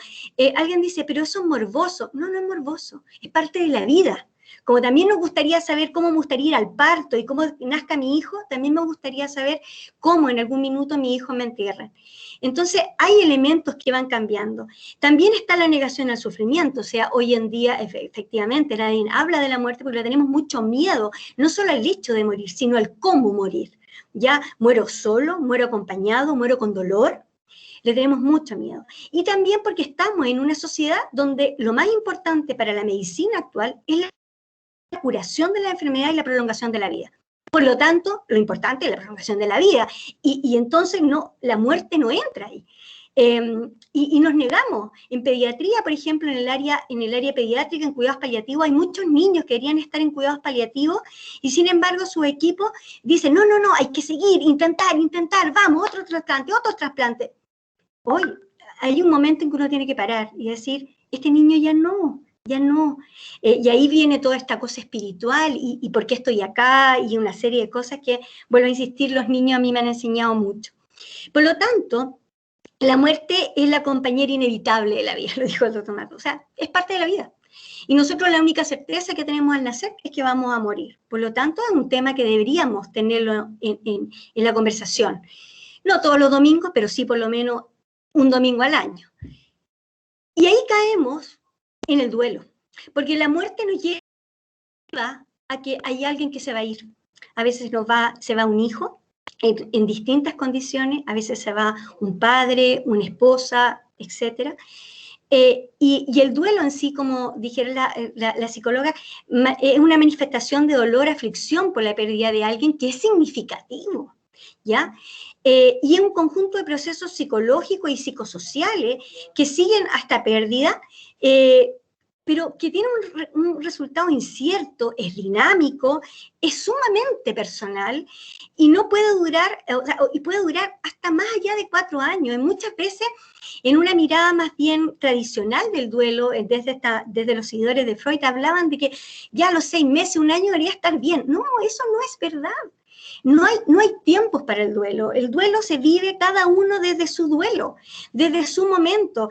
Alguien dice, pero eso es morboso. No, no es morboso, es parte de la vida. Como también nos gustaría saber cómo me gustaría ir al parto y cómo nazca mi hijo, también me gustaría saber cómo en algún minuto mi hijo me entierra. Entonces, hay elementos que van cambiando. También está la negación al sufrimiento, o sea, hoy en día, efectivamente, nadie habla de la muerte porque le tenemos mucho miedo, no solo al hecho de morir, sino al cómo morir. Ya muero solo, muero acompañado, muero con dolor, le tenemos mucho miedo. Y también porque estamos en una sociedad donde lo más importante para la medicina actual es la curación de la enfermedad y la prolongación de la vida. Por lo tanto, lo importante es la prolongación de la vida, y entonces la muerte no entra ahí. Y nos negamos. En pediatría, por ejemplo, en el área pediátrica, en cuidados paliativos, hay muchos niños que querían estar en cuidados paliativos, y sin embargo su equipo dice, no, hay que seguir, intentar, vamos, otro trasplante. Hoy hay un momento en que uno tiene que parar y decir, este niño ya no. Y ahí viene toda esta cosa espiritual y por qué estoy acá, y una serie de cosas que, vuelvo a insistir, los niños a mí me han enseñado mucho. Por lo tanto, la muerte es la compañera inevitable de la vida, lo dijo el doctor Mato. O sea, es parte de la vida. Y nosotros la única certeza que tenemos al nacer es que vamos a morir. Por lo tanto, es un tema que deberíamos tenerlo en la conversación. No todos los domingos, pero sí por lo menos un domingo al año. Y ahí caemos en el duelo, porque la muerte nos lleva a que hay alguien que se va a ir. A veces se va un hijo en distintas condiciones, a veces se va un padre, una esposa, etc. Y el duelo en sí, como dijera la psicóloga, es una manifestación de dolor, aflicción por la pérdida de alguien que es significativo, ¿ya? Y es un conjunto de procesos psicológicos y psicosociales que siguen a esta pérdida, pero que tiene un resultado incierto, es dinámico, es sumamente personal y no puede durar, y puede durar hasta más allá de 4 años. Y muchas veces, en una mirada más bien tradicional del duelo, desde los seguidores de Freud, hablaban de que ya a los 6 meses, 1 año debería estar bien. No, eso no es verdad. No hay tiempos para el duelo se vive cada uno desde su duelo, desde su momento.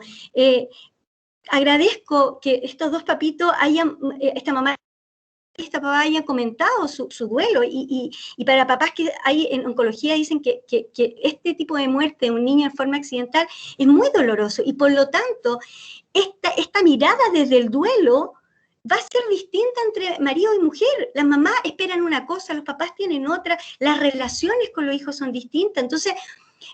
Agradezco que estos dos papitos esta mamá y este papá hayan comentado su duelo, y para papás que hay en oncología dicen que este tipo de muerte de un niño en forma accidental es muy doloroso, y por lo tanto esta mirada desde el duelo va a ser distinta entre marido y mujer. Las mamás esperan una cosa, los papás tienen otra, las relaciones con los hijos son distintas. Entonces,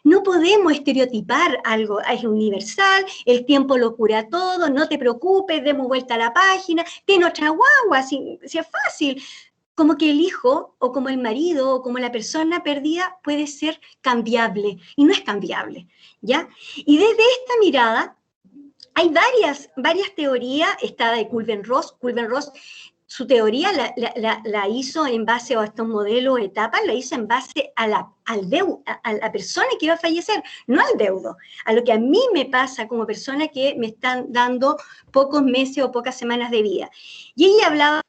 no podemos estereotipar algo, es universal, el tiempo lo cura todo, no te preocupes, demos vuelta a la página, ten otra guagua, si es fácil. Como que el hijo, o como el marido, o como la persona perdida puede ser cambiable, y no es cambiable, ¿ya? Y desde esta mirada, hay varias teorías, está de Kübler-Ross. Kübler-Ross, su teoría la hizo en base a estos modelos, etapas, la hizo en base a la persona que iba a fallecer, no al deudo, a lo que a mí me pasa como persona que me están dando pocos meses o pocas semanas de vida. Y ella hablaba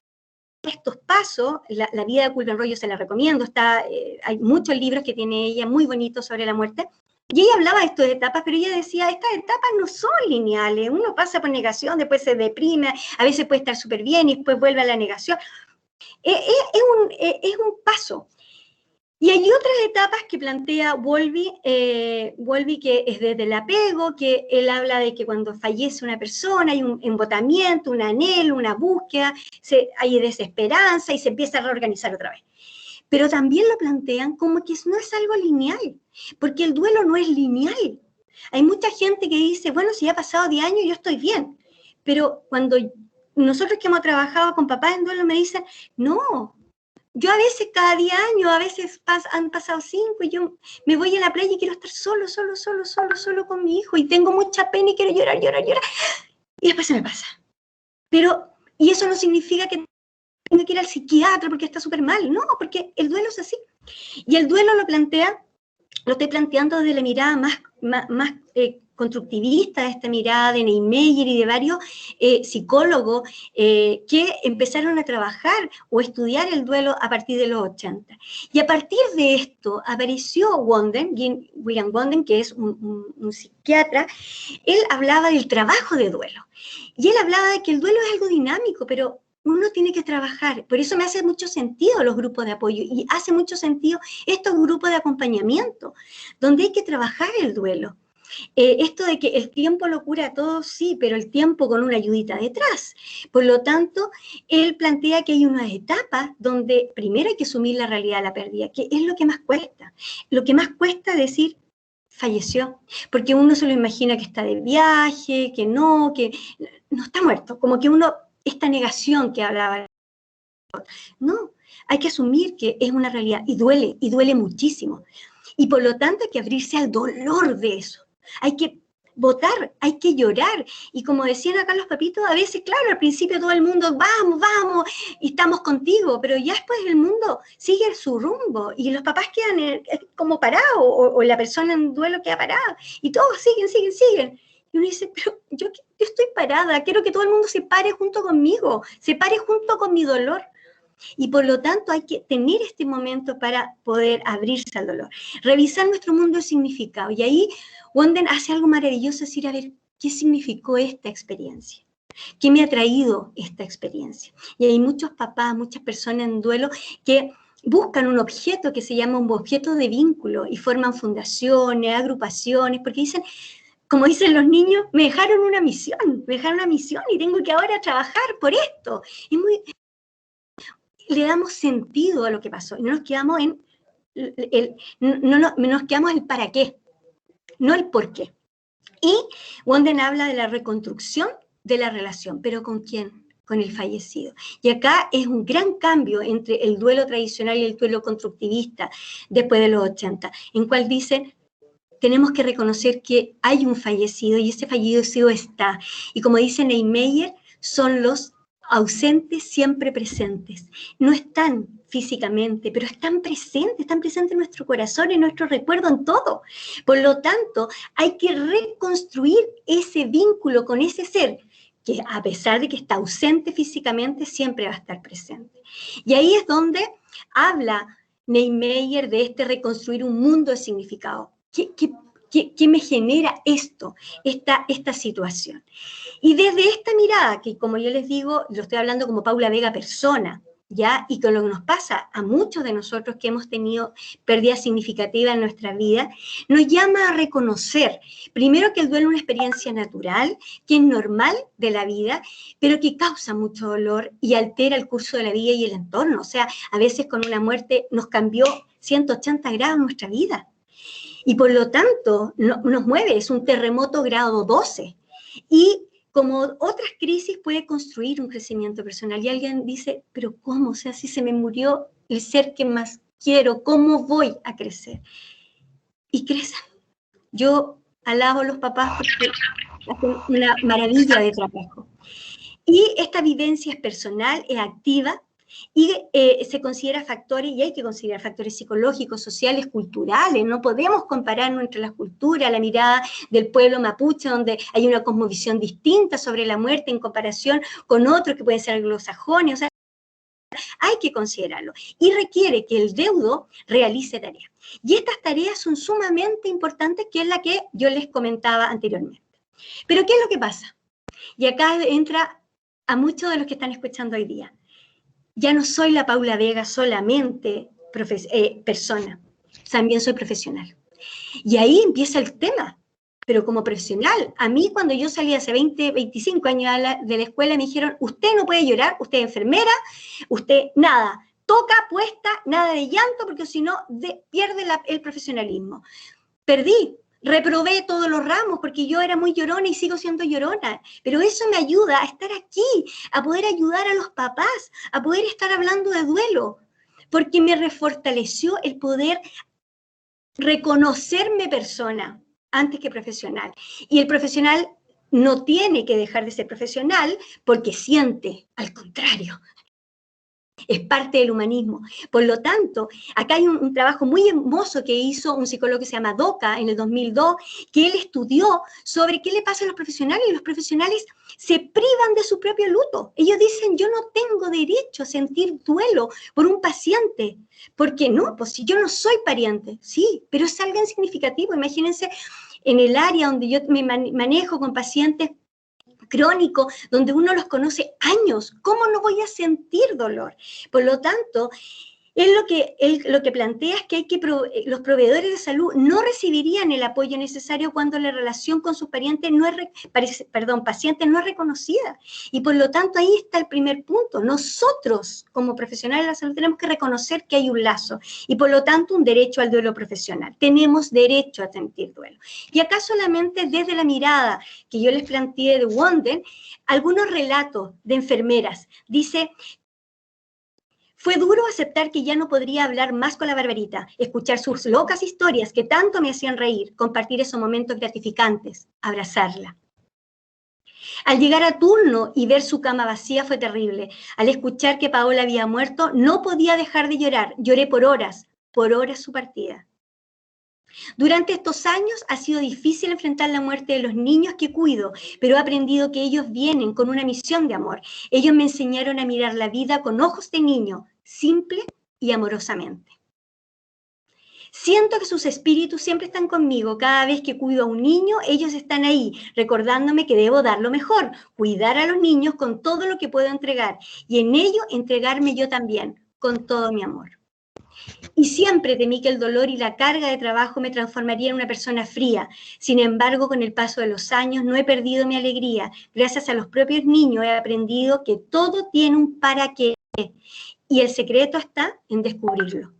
de estos pasos, la vida de Kübler-Ross yo se la recomiendo, hay muchos libros que tiene ella muy bonitos sobre la muerte. Y ella hablaba de estas etapas, pero ella decía, estas etapas no son lineales, uno pasa por negación, después se deprime, a veces puede estar súper bien y después vuelve a la negación. Es un paso. Y hay otras etapas que plantea Bowlby, que es desde el apego, que él habla de que cuando fallece una persona hay un embotamiento, un anhelo, una búsqueda, hay desesperanza y se empieza a reorganizar otra vez. Pero también lo plantean como que no es algo lineal, porque el duelo no es lineal. Hay mucha gente que dice, bueno, si ya ha pasado 10 años, yo estoy bien. Pero cuando nosotros que hemos trabajado con papás en duelo me dicen, no, yo a veces cada 10 años, a veces han pasado 5 y yo me voy a la playa y quiero estar solo con mi hijo y tengo mucha pena y quiero llorar. Y después se me pasa. Y eso no significa que tengo que ir al psiquiatra porque está súper mal, no, porque el duelo es así. Y el duelo lo estoy planteando desde la mirada más constructivista, esta mirada de Niemeyer y de varios psicólogos que empezaron a trabajar o estudiar el duelo a partir de los 80. Y a partir de esto apareció William Wonden, que es un psiquiatra. Él hablaba del trabajo de duelo. Y él hablaba de que el duelo es algo dinámico, pero uno tiene que trabajar. Por eso me hace mucho sentido los grupos de apoyo y hace mucho sentido estos grupos de acompañamiento, donde hay que trabajar el duelo. Esto de que el tiempo lo cura todo, sí, pero el tiempo con una ayudita detrás. Por lo tanto, él plantea que hay unas etapas donde primero hay que asumir la realidad de la pérdida, que es lo que más cuesta. Lo que más cuesta decir, falleció, porque uno se lo imagina que está de viaje, que no está muerto, como que esta negación que hablaba. No, hay que asumir que es una realidad y duele muchísimo. Y por lo tanto hay que abrirse al dolor de eso. Hay que votar, hay que llorar. Y como decían acá los papitos, a veces, claro, al principio todo el mundo, vamos, y estamos contigo, pero ya después el mundo sigue su rumbo y los papás quedan como parados o la persona en duelo queda parada y todos siguen. Y uno dice, pero yo estoy parada, quiero que todo el mundo se pare junto conmigo, se pare junto con mi dolor. Y por lo tanto hay que tener este momento para poder abrirse al dolor. Revisar nuestro mundo de significado. Y ahí Wonden hace algo maravilloso, decir, a ver, ¿qué significó esta experiencia? ¿Qué me ha traído esta experiencia? Y hay muchos papás, muchas personas en duelo que buscan un objeto que se llama un objeto de vínculo y forman fundaciones, agrupaciones, porque dicen, como dicen los niños, me dejaron una misión y tengo que ahora trabajar por esto. Le damos sentido a lo que pasó y no nos quedamos nos quedamos el para qué, no el por qué. Y Wonden habla de la reconstrucción de la relación, pero ¿con quién? Con el fallecido. Y acá es un gran cambio entre el duelo tradicional y el duelo constructivista después de los 80, en cual dicen, tenemos que reconocer que hay un fallecido y ese fallecido está. Y como dice Niemeyer, son los ausentes siempre presentes. No están físicamente, pero están presentes en nuestro corazón, en nuestro recuerdo, en todo. Por lo tanto, hay que reconstruir ese vínculo con ese ser, que a pesar de que está ausente físicamente, siempre va a estar presente. Y ahí es donde habla Niemeyer de reconstruir un mundo de significado. ¿Qué me genera esta situación? Y desde esta mirada, que como yo les digo, lo estoy hablando como Paula Vega persona, ¿ya? Y con lo que nos pasa a muchos de nosotros que hemos tenido pérdidas significativas en nuestra vida, nos llama a reconocer, primero, que el duelo es una experiencia natural, que es normal de la vida, pero que causa mucho dolor y altera el curso de la vida y el entorno. O sea, a veces con una muerte nos cambió 180 grados nuestra vida. Y por lo tanto, nos mueve, es un terremoto grado 12. Y como otras crisis puede construir un crecimiento personal. Y alguien dice, pero ¿cómo? O sea, si se me murió el ser que más quiero, ¿cómo voy a crecer? Y crecen. Yo alabo a los papás porque hacen una maravilla de trabajo. Y esta vivencia es personal, es activa, y se considera factores, y hay que considerar factores psicológicos, sociales, culturales. No podemos compararnos entre las culturas, la mirada del pueblo mapuche, donde hay una cosmovisión distinta sobre la muerte en comparación con otros que pueden ser anglosajones. O sea, hay que considerarlo. Y requiere que el deudo realice tareas. Y estas tareas son sumamente importantes, que es la que yo les comentaba anteriormente. Pero ¿qué es lo que pasa? Y acá entra a muchos de los que están escuchando hoy día. Ya no soy la Paula Vega solamente persona, también soy profesional. Y ahí empieza el tema, pero como profesional. A mí cuando yo salí hace 20, 25 años de la escuela me dijeron, usted no puede llorar, usted es enfermera, usted nada, toca, puesta, nada de llanto, porque si no pierde el profesionalismo. Perdí. Reprobé todos los ramos porque yo era muy llorona y sigo siendo llorona, pero eso me ayuda a estar aquí, a poder ayudar a los papás, a poder estar hablando de duelo, porque me refortaleció el poder reconocerme persona antes que profesional. Y el profesional no tiene que dejar de ser profesional porque siente, al contrario. Es parte del humanismo. Por lo tanto, acá hay un trabajo muy hermoso que hizo un psicólogo que se llama Doca en el 2002, que él estudió sobre qué le pasa a los profesionales, y los profesionales se privan de su propio luto. Ellos dicen, yo no tengo derecho a sentir duelo por un paciente. ¿Por qué no? Pues si yo no soy pariente, sí, pero es algo significativo. Imagínense en el área donde yo me manejo con pacientes crónico, donde uno los conoce años, ¿cómo no voy a sentir dolor? Por lo tanto, él lo que plantea es que los proveedores de salud no recibirían el apoyo necesario cuando la relación con sus pacientes no es reconocida. Y por lo tanto, ahí está el primer punto. Nosotros, como profesionales de la salud, tenemos que reconocer que hay un lazo y por lo tanto un derecho al duelo profesional. Tenemos derecho a sentir duelo. Y acá solamente desde la mirada que yo les planteé de Wonden, algunos relatos de enfermeras. Dice, fue duro aceptar que ya no podría hablar más con la Barbarita, escuchar sus locas historias que tanto me hacían reír, compartir esos momentos gratificantes, abrazarla. Al llegar a turno y ver su cama vacía fue terrible. Al escuchar que Paola había muerto, no podía dejar de llorar. Lloré por horas su partida. Durante estos años ha sido difícil enfrentar la muerte de los niños que cuido, pero he aprendido que ellos vienen con una misión de amor. Ellos me enseñaron a mirar la vida con ojos de niño, simple y amorosamente. Siento que sus espíritus siempre están conmigo. Cada vez que cuido a un niño, ellos están ahí, recordándome que debo dar lo mejor, cuidar a los niños con todo lo que puedo entregar, y en ello entregarme yo también, con todo mi amor. Y siempre temí que el dolor y la carga de trabajo me transformaría en una persona fría. Sin embargo, con el paso de los años no he perdido mi alegría. Gracias a los propios niños he aprendido que todo tiene un para qué. Y el secreto está en descubrirlo.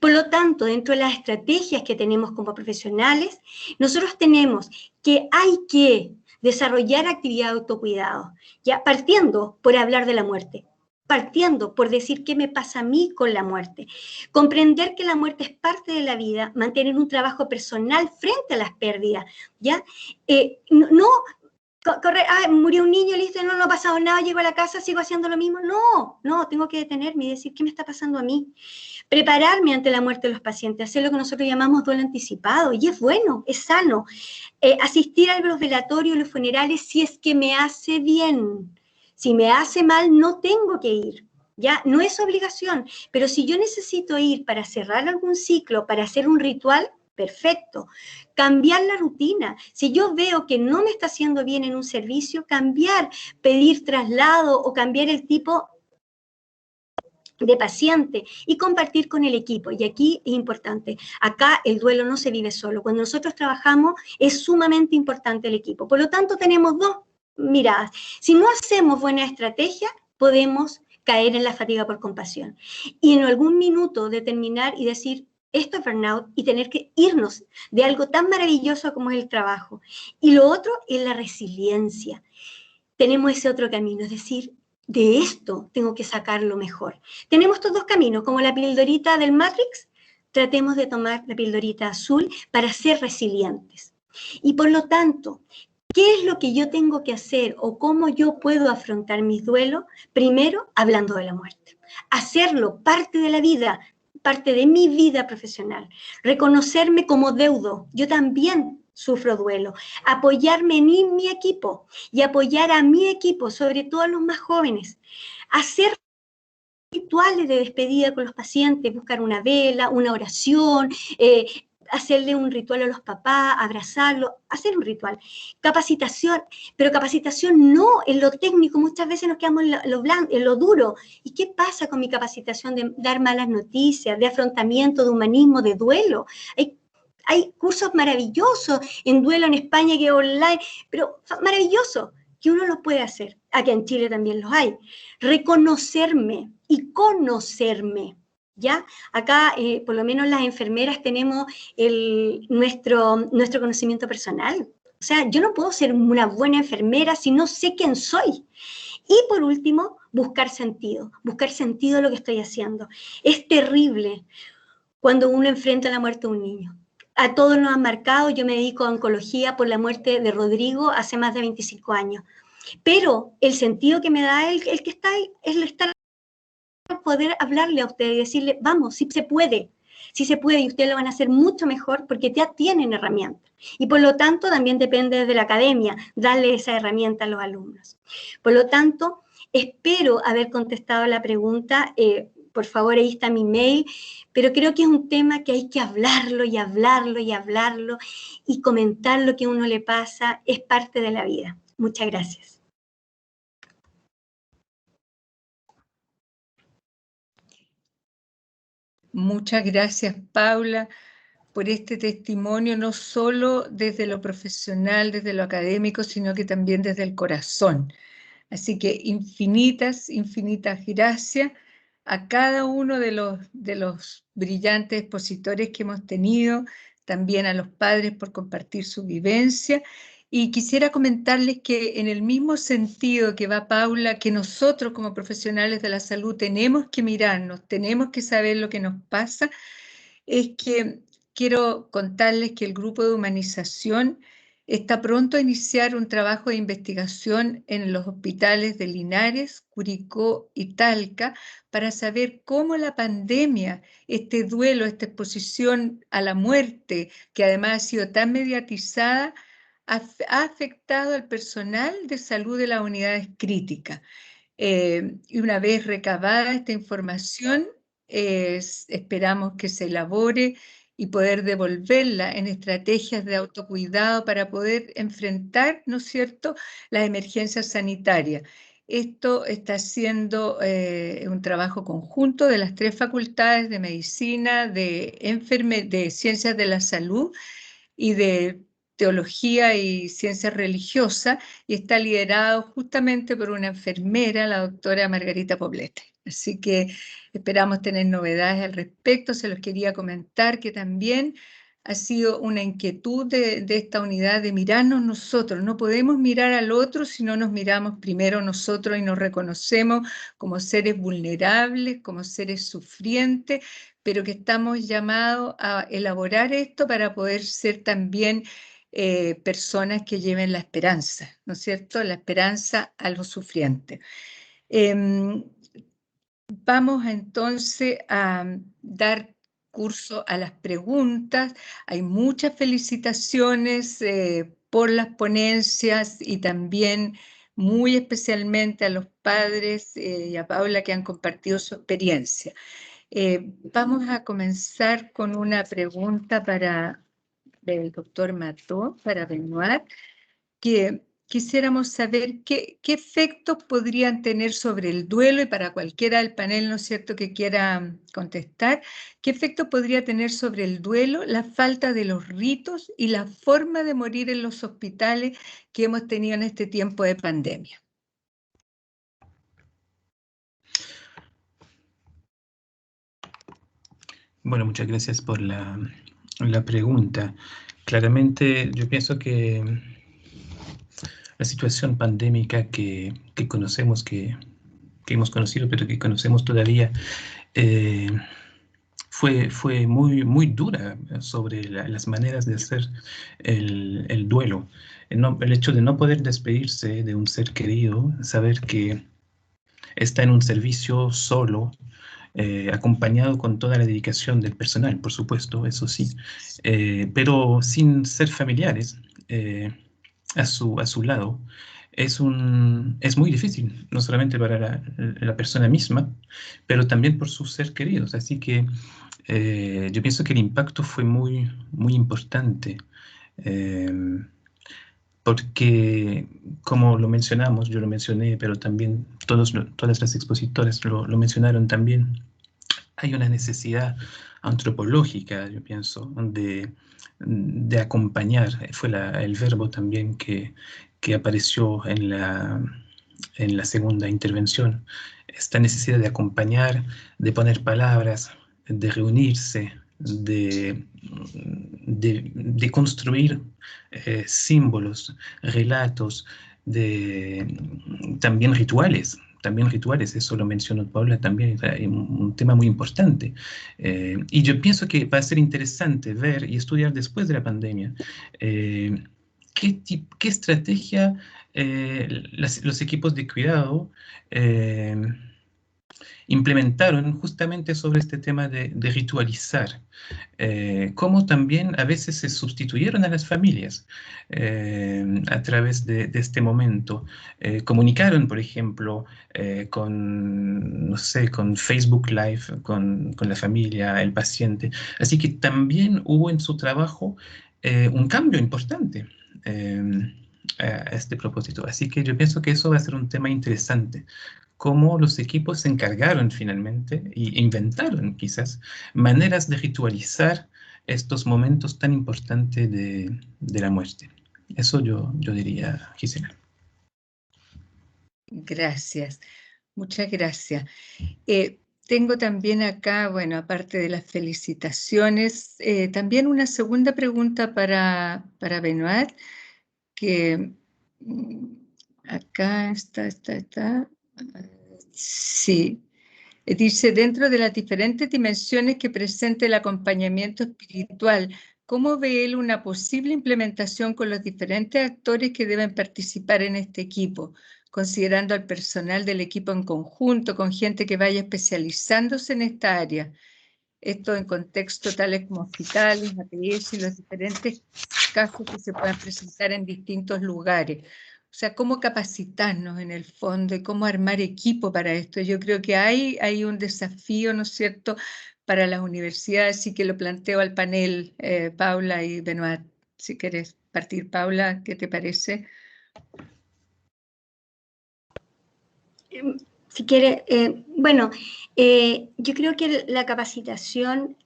Por lo tanto, dentro de las estrategias que tenemos como profesionales, nosotros tenemos que hay que desarrollar actividad de autocuidado, ya partiendo por hablar de la muerte, partiendo por decir qué me pasa a mí con la muerte, comprender que la muerte es parte de la vida, mantener un trabajo personal frente a las pérdidas, ¿ya? Murió un niño, listo, no ha pasado nada, llego a la casa, sigo haciendo lo mismo. No, tengo que detenerme y decir, ¿qué me está pasando a mí? Prepararme ante la muerte de los pacientes, hacer lo que nosotros llamamos duelo anticipado, y es bueno, es sano. Asistir a los velatorios, los funerales, si es que me hace bien. Si me hace mal, no tengo que ir. Ya, no es obligación, pero si yo necesito ir para cerrar algún ciclo, para hacer un ritual, perfecto. Cambiar la rutina. Si yo veo que no me está haciendo bien en un servicio, cambiar, pedir traslado o cambiar el tipo de paciente y compartir con el equipo. Y aquí es importante, acá el duelo no se vive solo. Cuando nosotros trabajamos es sumamente importante el equipo. Por lo tanto, tenemos dos miradas. Si no hacemos buena estrategia, podemos caer en la fatiga por compasión. Y en algún minuto determinar y decir, esto es burnout, y tener que irnos de algo tan maravilloso como es el trabajo. Y lo otro es la resiliencia. Tenemos ese otro camino, es decir, de esto tengo que sacar lo mejor. Tenemos estos dos caminos, como la pildorita del Matrix, tratemos de tomar la pildorita azul para ser resilientes. Y por lo tanto, ¿qué es lo que yo tengo que hacer o cómo yo puedo afrontar mis duelos? Primero, hablando de la muerte. Hacerlo parte de la vida, parte de mi vida profesional. Reconocerme como deudo. Yo también sufro duelo. Apoyarme en mi equipo y apoyar a mi equipo, sobre todo a los más jóvenes. Hacer rituales de despedida con los pacientes, buscar una vela, una oración, hacerle un ritual a los papás, abrazarlos, hacer un ritual. Capacitación, pero capacitación no en lo técnico, muchas veces nos quedamos en lo duro. ¿Y qué pasa con mi capacitación de dar malas noticias, de afrontamiento, de humanismo, de duelo? Hay cursos maravillosos en duelo en España que online, pero maravilloso, que uno los puede hacer. Aquí en Chile también los hay. Reconocerme y conocerme. ¿Ya? Acá, por lo menos las enfermeras tenemos nuestro conocimiento personal. O sea, yo no puedo ser una buena enfermera si no sé quién soy. Y por último, buscar sentido a lo que estoy haciendo. Es terrible cuando uno enfrenta la muerte de un niño. A todos nos han marcado, yo me dedico a oncología por la muerte de Rodrigo hace más de 25 años. Pero el sentido que me da el que está ahí es el estar poder hablarle a usted y decirle, vamos, sí se puede, y ustedes lo van a hacer mucho mejor porque ya tienen herramientas. Y por lo tanto también depende de la academia darle esa herramienta a los alumnos. Por lo tanto, espero haber contestado la pregunta, por favor ahí está mi mail, pero creo que es un tema que hay que hablarlo y hablarlo y hablarlo y comentar lo que a uno le pasa, es parte de la vida. Muchas gracias. Muchas gracias, Paula, por este testimonio, no solo desde lo profesional, desde lo académico, sino que también desde el corazón. Así que infinitas gracias a cada uno de los brillantes expositores que hemos tenido, también a los padres por compartir su vivencia. Y quisiera comentarles que en el mismo sentido que va Paula, que nosotros como profesionales de la salud tenemos que mirarnos, tenemos que saber lo que nos pasa, es que quiero contarles que el grupo de humanización está pronto a iniciar un trabajo de investigación en los hospitales de Linares, Curicó y Talca para saber cómo la pandemia, este duelo, esta exposición a la muerte, que además ha sido tan mediatizada, ha afectado al personal de salud de las unidades críticas. Y una vez recabada esta información, esperamos que se elabore y poder devolverla en estrategias de autocuidado para poder enfrentar, ¿no es cierto?, las emergencias sanitarias. Esto está siendo un trabajo conjunto de las 3 facultades de medicina, de ciencias de la salud y de teología y ciencias religiosas, y está liderado justamente por una enfermera, la doctora Margarita Poblete. Así que esperamos tener novedades al respecto. Se los quería comentar que también ha sido una inquietud de esta unidad de mirarnos nosotros. No podemos mirar al otro si no nos miramos primero nosotros y nos reconocemos como seres vulnerables, como seres sufrientes, pero que estamos llamados a elaborar esto para poder ser también personas que lleven la esperanza, ¿no es cierto? La esperanza a los sufrientes. Vamos entonces a dar curso a las preguntas. Hay muchas felicitaciones por las ponencias y también muy especialmente a los padres y a Paula que han compartido su experiencia. Vamos a comenzar con una pregunta del doctor Mató, para Benoit, que quisiéramos saber qué efectos podrían tener sobre el duelo, y para cualquiera del panel, ¿no es cierto?, que quiera contestar, qué efecto podría tener sobre el duelo la falta de los ritos y la forma de morir en los hospitales que hemos tenido en este tiempo de pandemia. Bueno, muchas gracias por la pregunta. Claramente, yo pienso que la situación pandémica que conocemos, que hemos conocido, pero que conocemos todavía, fue muy dura sobre las maneras de hacer el duelo. El hecho de no poder despedirse de un ser querido, saber que está en un servicio solo, acompañado con toda la dedicación del personal, por supuesto, eso sí, pero sin ser familiares a su lado, es muy difícil, no solamente para la persona misma, pero también por sus seres queridos. Así que yo pienso que el impacto fue muy importante, porque, como lo mencionamos, yo lo mencioné, pero también todas las expositoras lo mencionaron también, hay una necesidad antropológica, yo pienso, de acompañar. Fue el verbo también que apareció en la segunda intervención. Esta necesidad de acompañar, de poner palabras, de reunirse, de construir símbolos, relatos, también rituales. Eso lo mencionó Paula, también es un tema muy importante. Y yo pienso que va a ser interesante ver y estudiar después de la pandemia qué estrategia los equipos de cuidado implementaron justamente sobre este tema de ritualizar, cómo también a veces se sustituyeron a las familias a través de este momento. Comunicaron, por ejemplo, con Facebook Live, con la familia, el paciente. Así que también hubo en su trabajo un cambio importante a este propósito. Así que yo pienso que eso va a ser un tema interesante. Cómo los equipos se encargaron finalmente e inventaron quizás maneras de ritualizar estos momentos tan importantes de la muerte. Eso yo diría, Gisela. Gracias, muchas gracias. Tengo también acá, bueno, aparte de las felicitaciones, también una segunda pregunta para Benoit, que acá está. Sí, dice, dentro de las diferentes dimensiones que presenta el acompañamiento espiritual, ¿cómo ve él una posible implementación con los diferentes actores que deben participar en este equipo, considerando al personal del equipo en conjunto, con gente que vaya especializándose en esta área? Esto en contextos tales como hospitales, APS y los diferentes casos que se puedan presentar en distintos lugares. O sea, cómo capacitarnos en el fondo y cómo armar equipo para esto. Yo creo que hay un desafío, ¿no es cierto?, para las universidades, así que lo planteo al panel, Paula y Benoit. Si quieres partir, Paula, ¿qué te parece? Si quiere, bueno, yo creo que la capacitación,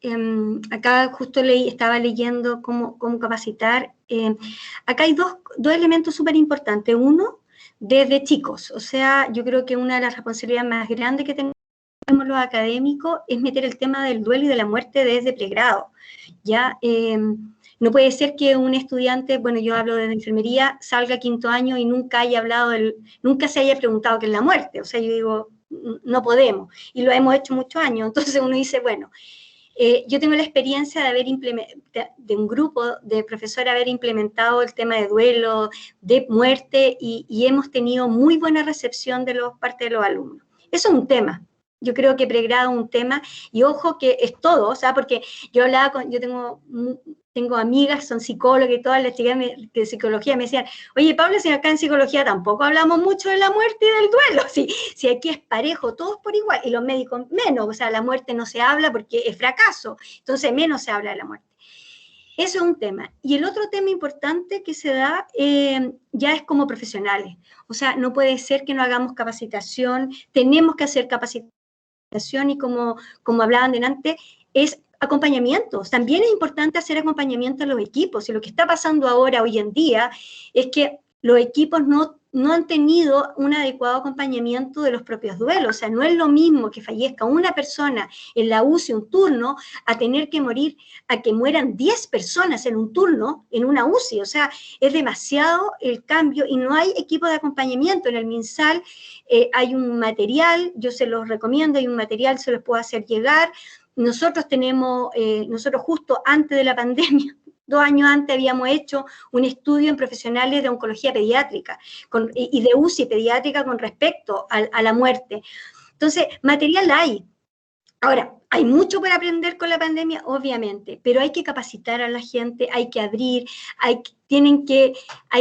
acá justo estaba leyendo cómo capacitar. Acá hay dos elementos súper importantes. Uno, desde chicos, o sea, yo creo que una de las responsabilidades más grandes que tenemos los académicos es meter el tema del duelo y de la muerte desde pregrado, ¿ya? No puede ser que un estudiante, bueno, yo hablo de enfermería, salga quinto año y nunca se haya preguntado qué es la muerte. O sea, yo digo, no podemos. Y lo hemos hecho muchos años. Entonces uno dice, bueno, yo tengo la experiencia de un grupo de profesores haber implementado el tema de duelo, de muerte, y hemos tenido muy buena recepción de parte de los alumnos. Eso es un tema. Yo creo que pregrado es un tema, y ojo que es todo, o sea, porque yo tengo amigas, son psicólogas y todas las chicas de psicología me decían, oye, Paula, si acá en psicología tampoco hablamos mucho de la muerte y del duelo, si aquí es parejo, todos por igual, y los médicos menos, o sea, la muerte no se habla porque es fracaso, entonces menos se habla de la muerte. Eso es un tema. Y el otro tema importante que se da ya es como profesionales. O sea, no puede ser que no hagamos capacitación, tenemos que hacer capacitación y como hablaban delante, es acompañamientos. También es importante hacer acompañamiento a los equipos. Y lo que está pasando ahora, hoy en día, es que los equipos no han tenido un adecuado acompañamiento de los propios duelos. O sea, no es lo mismo que fallezca una persona en la UCI un turno a tener que morir, a que mueran 10 personas en un turno, en una UCI. O sea, es demasiado el cambio y no hay equipo de acompañamiento. En el MinSal hay un material, yo se los recomiendo, hay un material, se los puedo hacer llegar. Nosotros justo antes de la pandemia, 2 años antes habíamos hecho un estudio en profesionales de oncología pediátrica y de UCI pediátrica con respecto a la muerte. Entonces, material hay. Ahora, hay mucho por aprender con la pandemia, obviamente, pero hay que capacitar a la gente, hay que abrir, hay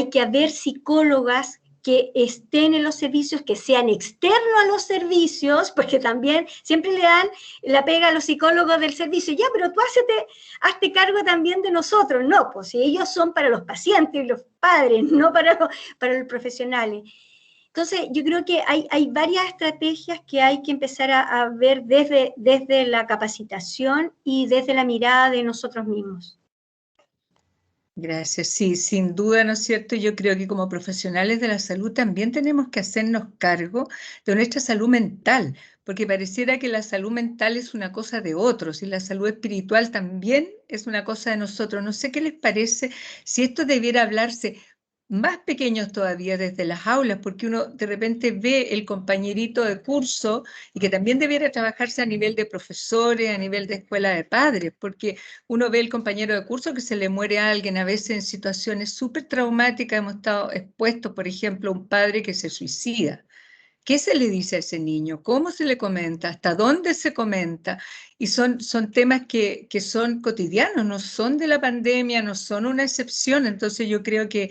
que haber psicólogas que estén en los servicios, que sean externos a los servicios, porque también siempre le dan la pega a los psicólogos del servicio. Ya, pero tú hazte cargo también de nosotros. No, pues si ellos son para los pacientes y los padres, no para los profesionales. Entonces, yo creo que hay varias estrategias que hay que empezar a ver desde la capacitación y desde la mirada de nosotros mismos. Gracias. Sí, sin duda, ¿no es cierto? Yo creo que como profesionales de la salud también tenemos que hacernos cargo de nuestra salud mental, porque pareciera que la salud mental es una cosa de otros y la salud espiritual también es una cosa de nosotros. No sé qué les parece si esto debiera hablarse más pequeños todavía desde las aulas, porque uno de repente ve el compañerito de curso y que también debiera trabajarse a nivel de profesores, a nivel de escuela de padres, porque uno ve el compañero de curso que se le muere a alguien, a veces en situaciones súper traumáticas. Hemos estado expuestos, por ejemplo, a un padre que se suicida. ¿Qué se le dice a ese niño? ¿Cómo se le comenta? ¿Hasta dónde se comenta? Y son temas que son cotidianos, no son de la pandemia, no son una excepción. Entonces yo creo que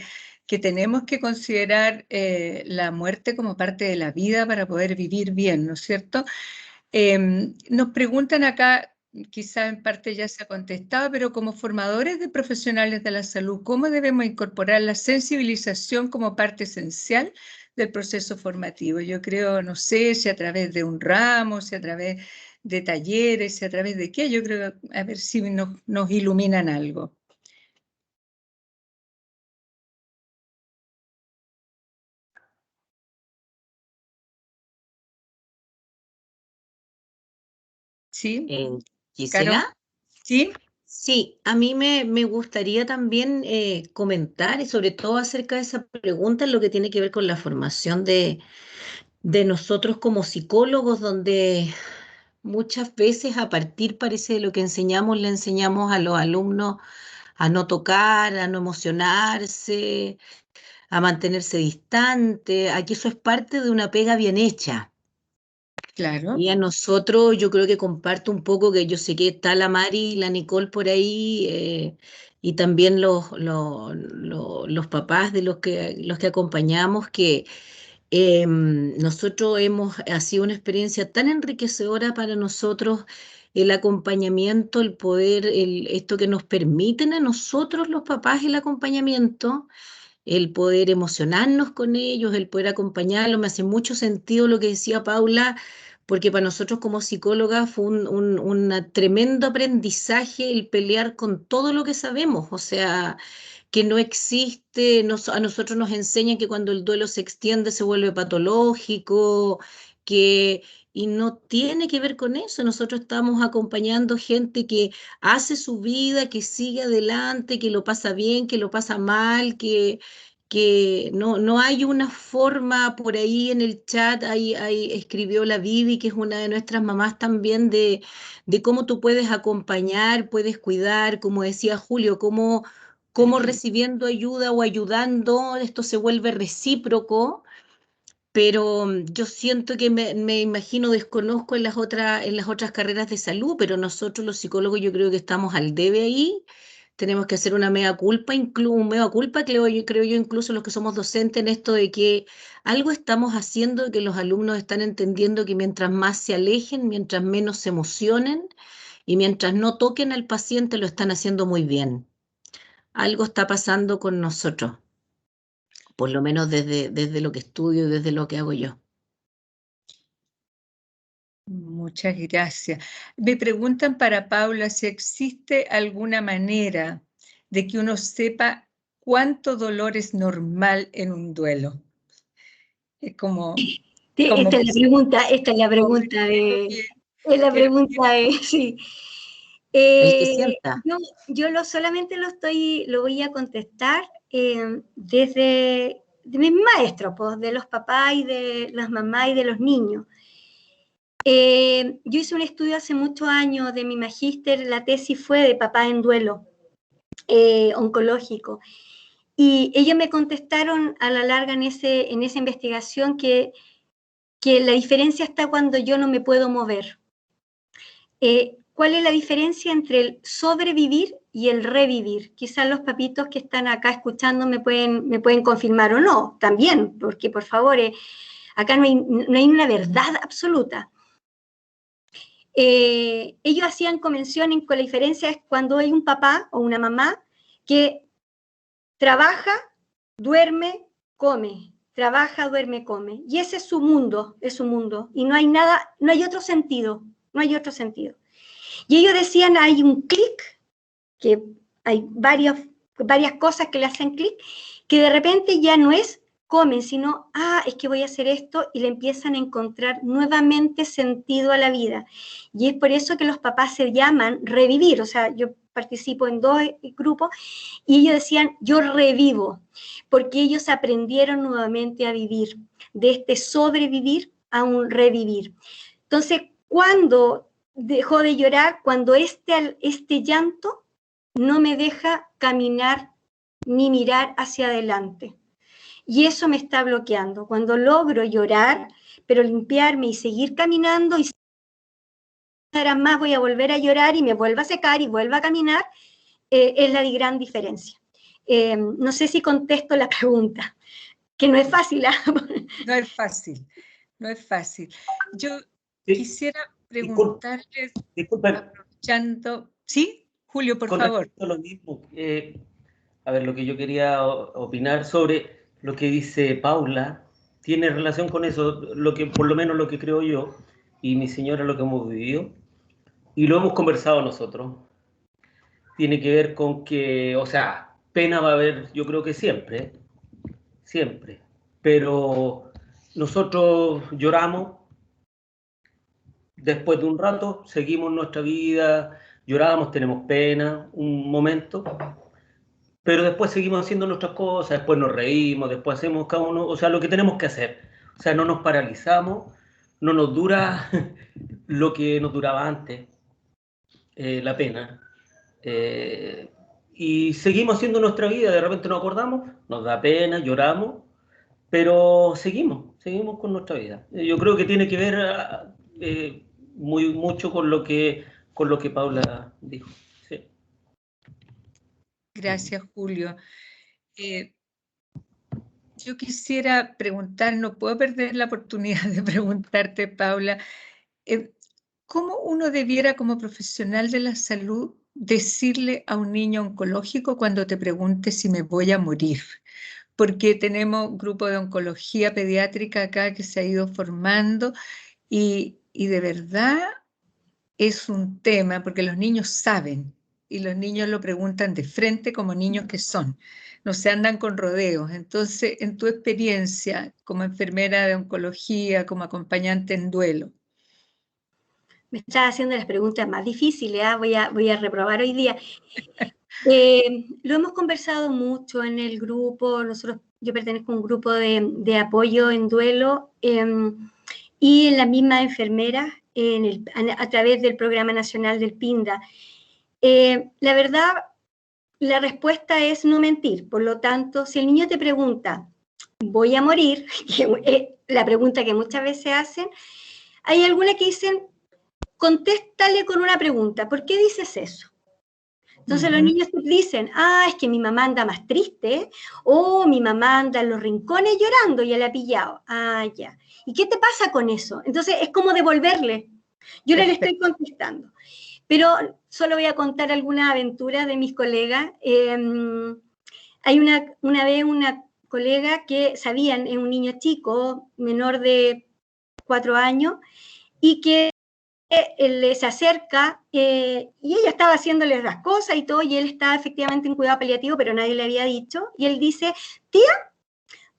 tenemos que considerar la muerte como parte de la vida para poder vivir bien, ¿no es cierto? Nos preguntan acá, quizá en parte ya se ha contestado, pero como formadores de profesionales de la salud, ¿cómo debemos incorporar la sensibilización como parte esencial del proceso formativo? Yo creo, no sé, si a través de un ramo, si a través de talleres, si a través de qué, yo creo, a ver si nos iluminan algo. ¿Sí? Gisela. Caro, ¿sí? Sí, a mí me gustaría también comentar y sobre todo acerca de esa pregunta en lo que tiene que ver con la formación de nosotros como psicólogos, donde muchas veces a partir, parece, de lo que enseñamos, le enseñamos a los alumnos a no tocar, a no emocionarse, a mantenerse distante, a que eso es parte de una pega bien hecha. Claro. Y a nosotros, yo creo que comparto un poco, que yo sé que está la Mari y la Nicole por ahí, y también los papás de los que acompañamos, que nosotros ha sido una experiencia tan enriquecedora para nosotros el acompañamiento, el poder, esto que nos permiten a nosotros los papás, el acompañamiento, el poder emocionarnos con ellos, el poder acompañarlos. Me hace mucho sentido lo que decía Paula, porque para nosotros como psicólogas fue un tremendo aprendizaje el pelear con todo lo que sabemos. O sea, que no existe, a nosotros nos enseñan que cuando el duelo se extiende se vuelve patológico, y no tiene que ver con eso. Nosotros estamos acompañando gente que hace su vida, que sigue adelante, que lo pasa bien, que lo pasa mal, que no hay una forma. Por ahí en el chat, ahí escribió la Vivi, que es una de nuestras mamás también, de cómo tú puedes acompañar, puedes cuidar, como decía Julio, cómo recibiendo ayuda o ayudando, esto se vuelve recíproco. Pero yo siento que me imagino, desconozco en las otras carreras de salud, pero nosotros los psicólogos yo creo que estamos al debe ahí. Tenemos que hacer una mea culpa, creo yo, incluso los que somos docentes, en esto de que algo estamos haciendo, que los alumnos están entendiendo que mientras más se alejen, mientras menos se emocionen y mientras no toquen al paciente, lo están haciendo muy bien. algo está pasando con nosotros, por lo menos desde lo que estudio, desde lo que hago yo. Muchas gracias. Me preguntan para Paula si existe alguna manera de que uno sepa cuánto dolor es normal en un duelo. Es como... Esta es la pregunta sí. El que sienta. Yo solamente lo voy a contestar desde de mis maestros, pues, de los papás y de las mamás y de los niños. Yo hice un estudio hace muchos años de mi magíster, la tesis fue de papá en duelo oncológico. Y ellos me contestaron a la larga en esa investigación que la diferencia está cuando yo no me puedo mover. ¿Cuál es la diferencia entre el sobrevivir y el revivir? Quizás los papitos que están acá escuchando me pueden confirmar o no, también, porque por favor, acá no hay una verdad absoluta. Ellos hacían convención en que la diferencia es cuando hay un papá o una mamá que trabaja, duerme, come, trabaja, duerme, come. Y ese es su mundo, y no hay nada, no hay otro sentido. Y ellos decían, hay un clic, que hay varias cosas que le hacen clic, que de repente ya no es comen, sino, es que voy a hacer esto, y le empiezan a encontrar nuevamente sentido a la vida. Y es por eso que los papás se llaman revivir. O sea, yo participo en 2 grupos, y ellos decían, yo revivo, porque ellos aprendieron nuevamente a vivir, de este sobrevivir a un revivir. Entonces, ¿cuándo dejó de llorar? Cuando este llanto no me deja caminar ni mirar hacia adelante. Y eso me está bloqueando. Cuando logro llorar, pero limpiarme y seguir caminando, y horas más voy a volver a llorar y me vuelvo a secar y vuelvo a caminar, es la gran diferencia. No sé si contesto la pregunta, que no es fácil. No es fácil. Yo quisiera preguntarles, disculpen, aprovechando... ¿Sí? Julio, por favor. Lo mismo. A ver, lo que yo quería opinar sobre lo que dice Paula, tiene relación con eso, por lo menos lo que creo yo, y mi señora lo que hemos vivido, y lo hemos conversado nosotros. Tiene que ver con que, o sea, pena va a haber, yo creo que siempre, pero nosotros lloramos, después de un rato seguimos nuestra vida, lloramos, tenemos pena, un momento, pero después seguimos haciendo nuestras cosas, después nos reímos, después hacemos cada uno, o sea, lo que tenemos que hacer. O sea, no nos paralizamos, no nos dura lo que nos duraba antes, la pena. Y seguimos haciendo nuestra vida, de repente nos acordamos, nos da pena, lloramos, pero seguimos con nuestra vida. Yo creo que tiene que ver mucho con lo que Paula dijo. Sí. Gracias, Julio. Yo quisiera preguntar, no puedo perder la oportunidad de preguntarte, Paula, ¿cómo uno debiera como profesional de la salud decirle a un niño oncológico cuando te pregunte si me voy a morir? Porque tenemos un grupo de oncología pediátrica acá que se ha ido formando y de verdad es un tema porque los niños saben y los niños lo preguntan de frente como niños que son. No se andan con rodeos. Entonces, en tu experiencia como enfermera de oncología, como acompañante en duelo. Me estás haciendo las preguntas más difíciles, voy a reprobar hoy día. Lo hemos conversado mucho en el grupo, yo pertenezco a un grupo de apoyo en duelo y en la misma enfermera a través del Programa Nacional del PINDA. La verdad, la respuesta es no mentir. Por lo tanto, si el niño te pregunta, ¿voy a morir?, que es la pregunta que muchas veces hacen, hay algunas que dicen, contéstale con una pregunta, ¿por qué dices eso? Entonces los niños dicen, es que mi mamá anda más triste, o mi mamá anda en los rincones llorando, ya la ha pillado. Ya. ¿Y qué te pasa con eso? Entonces es como devolverle. Yo le estoy contestando. Pero solo voy a contar algunas aventuras de mis colegas. Hay una vez una colega que sabían, es un niño chico, menor de 4 años, y que les acerca, y ella estaba haciéndoles las cosas y todo, y él estaba efectivamente en cuidado paliativo, pero nadie le había dicho, y él dice, tía,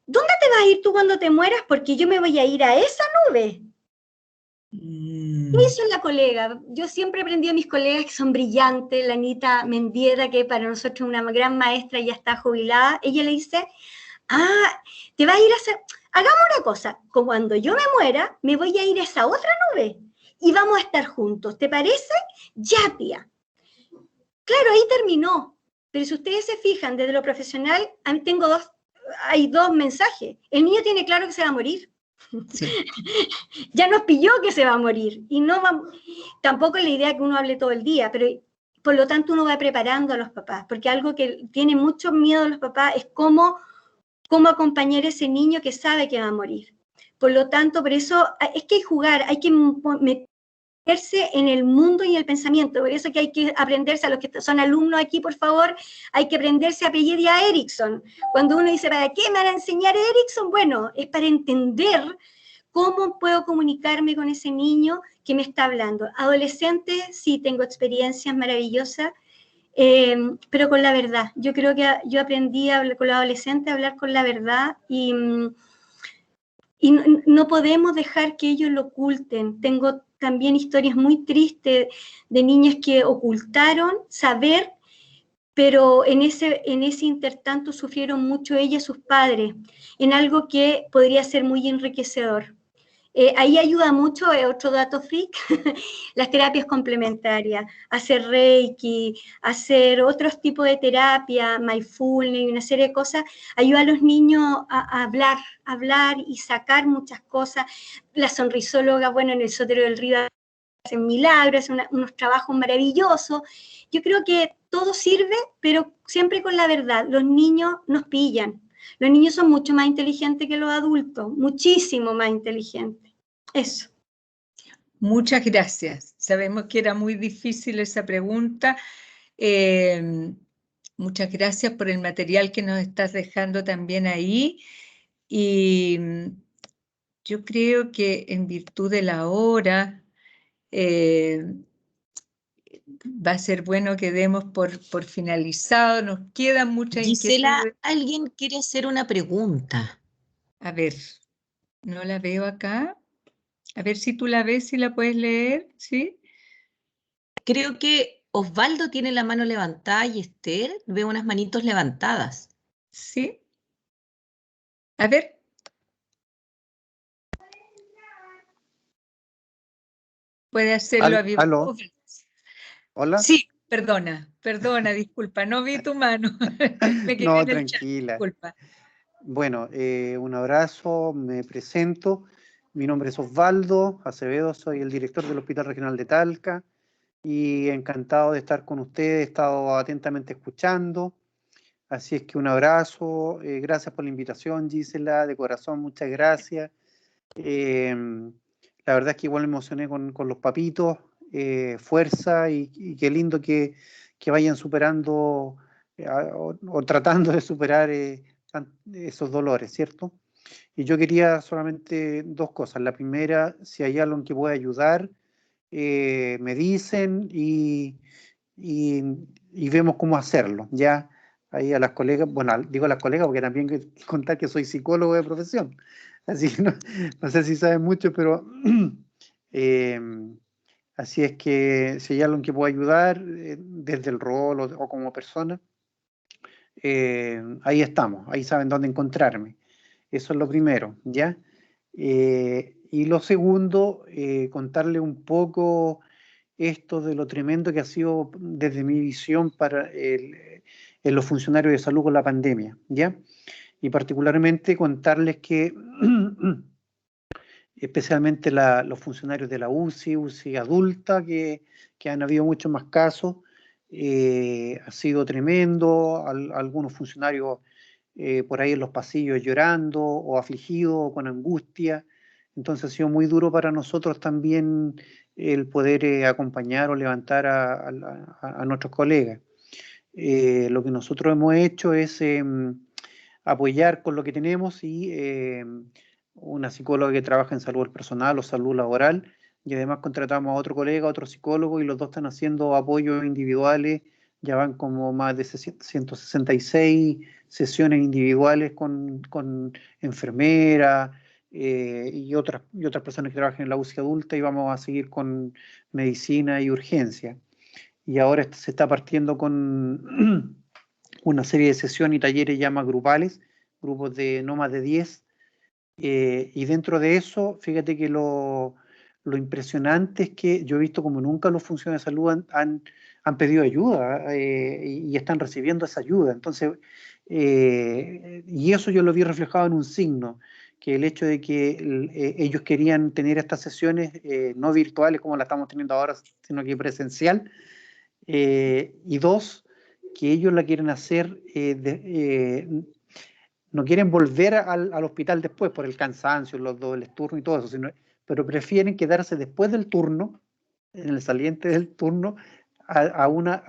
¿dónde te vas a ir tú cuando te mueras? Porque yo me voy a ir a esa nube. ¿Qué hizo la colega? Yo siempre aprendí a mis colegas que son brillantes, la Anita Mendieta, que para nosotros es una gran maestra, ya está jubilada, ella le dice, te vas a ir a esa... Hagamos una cosa, cuando yo me muera, me voy a ir a esa otra nube y vamos a estar juntos, ¿te parece? Ya, tía. Claro, ahí terminó, pero si ustedes se fijan, desde lo profesional, hay dos mensajes. El niño tiene claro que se va a morir. Sí. Ya nos pilló que se va a morir y tampoco es la idea que uno hable todo el día, pero por lo tanto uno va preparando a los papás, porque algo que tiene mucho miedo a los papás es cómo acompañar a ese niño que sabe que va a morir. Por lo tanto, por eso es que hay que jugar, hay que meterse en el mundo y el pensamiento, por eso que hay que aprenderse, a los que son alumnos aquí, por favor, hay que aprenderse a apellido a Erickson. Cuando uno dice, ¿para qué me van a enseñar Erickson? Bueno, es para entender cómo puedo comunicarme con ese niño que me está hablando. Adolescente, sí, tengo experiencias maravillosas, pero con la verdad. Yo creo que yo aprendí con los adolescentes a hablar con la verdad y no podemos dejar que ellos lo oculten. Tengo también historias muy tristes de niñas que ocultaron saber, pero en ese intertanto sufrieron mucho ellas y sus padres, en algo que podría ser muy enriquecedor. Ahí ayuda mucho, otro dato freak, las terapias complementarias, hacer reiki, hacer otros tipos de terapia, mindfulness y una serie de cosas, ayuda a los niños a hablar y sacar muchas cosas. La sonrisóloga, bueno, en el Sotero del Río hacen milagros, hacen unos trabajos maravillosos. Yo creo que todo sirve, pero siempre con la verdad. Los niños nos pillan. Los niños son mucho más inteligentes que los adultos, muchísimo más inteligentes. Eso. Muchas gracias. Sabemos que era muy difícil esa pregunta. Muchas gracias por el material que nos estás dejando también ahí. Y yo creo que en virtud de la hora, va a ser bueno que demos por finalizado. Nos quedan muchas Gisela, inquietudes. ¿alguien quiere hacer una pregunta? A ver, no la veo acá. A ver si tú la ves, si la puedes leer, ¿sí? Creo que Osvaldo tiene la mano levantada y Esther veo unas manitos levantadas. Sí. A ver. Puede hacerlo a vivo. ¿Aló? ¿Hola? Sí, perdona, disculpa, no vi tu mano. Me quedé No, en el chat, tranquila. disculpa. Bueno, un abrazo, me presento. Mi nombre es Osvaldo Acevedo, soy el director del Hospital Regional de Talca y encantado de estar con ustedes, he estado atentamente escuchando. Así es que un abrazo, gracias por la invitación, Gisela, de corazón, muchas gracias. La verdad es que igual me emocioné con los papitos, fuerza y qué lindo que vayan superando o tratando de superar esos dolores, ¿cierto? Y yo quería solamente dos cosas. La primera, si hay algo en que pueda ayudar, me dicen y vemos cómo hacerlo, ¿ya? Ahí a las colegas, bueno, digo a las colegas porque también quiero contar que soy psicólogo de profesión, así que no sé si saben mucho, pero así es que si hay algo en que pueda ayudar desde el rol o como persona, ahí estamos, ahí saben dónde encontrarme. Eso es lo primero, ¿ya? Y lo segundo, contarle un poco esto de lo tremendo que ha sido desde mi visión para en los funcionarios de salud con la pandemia, ¿ya? Y particularmente contarles que especialmente los funcionarios de la UCI adulta, que han habido muchos más casos, ha sido tremendo, algunos funcionarios por ahí en los pasillos llorando o afligidos o con angustia. Entonces ha sido muy duro para nosotros también el poder acompañar o levantar a nuestros colegas. Lo que nosotros hemos hecho es apoyar con lo que tenemos y una psicóloga que trabaja en salud personal o salud laboral, y además contratamos a otro colega, otro psicólogo, y los dos están haciendo apoyos individuales. Ya van como más de 166 sesiones individuales con enfermeras y otras personas que trabajan en la UCI adulta, y vamos a seguir con medicina y urgencia. Y ahora se está partiendo con una serie de sesiones y talleres ya más grupales, grupos de no más de 10. Y dentro de eso, fíjate que lo impresionante es que yo he visto como nunca los funcionarios de salud han pedido ayuda y están recibiendo esa ayuda. Entonces, y eso yo lo vi reflejado en un signo, que el hecho de que ellos querían tener estas sesiones no virtuales como las estamos teniendo ahora, sino que presencial, y dos, que ellos la quieren hacer no quieren volver al hospital después por el cansancio, los dobles turnos y todo eso, pero prefieren quedarse después del turno, en el saliente del turno, a una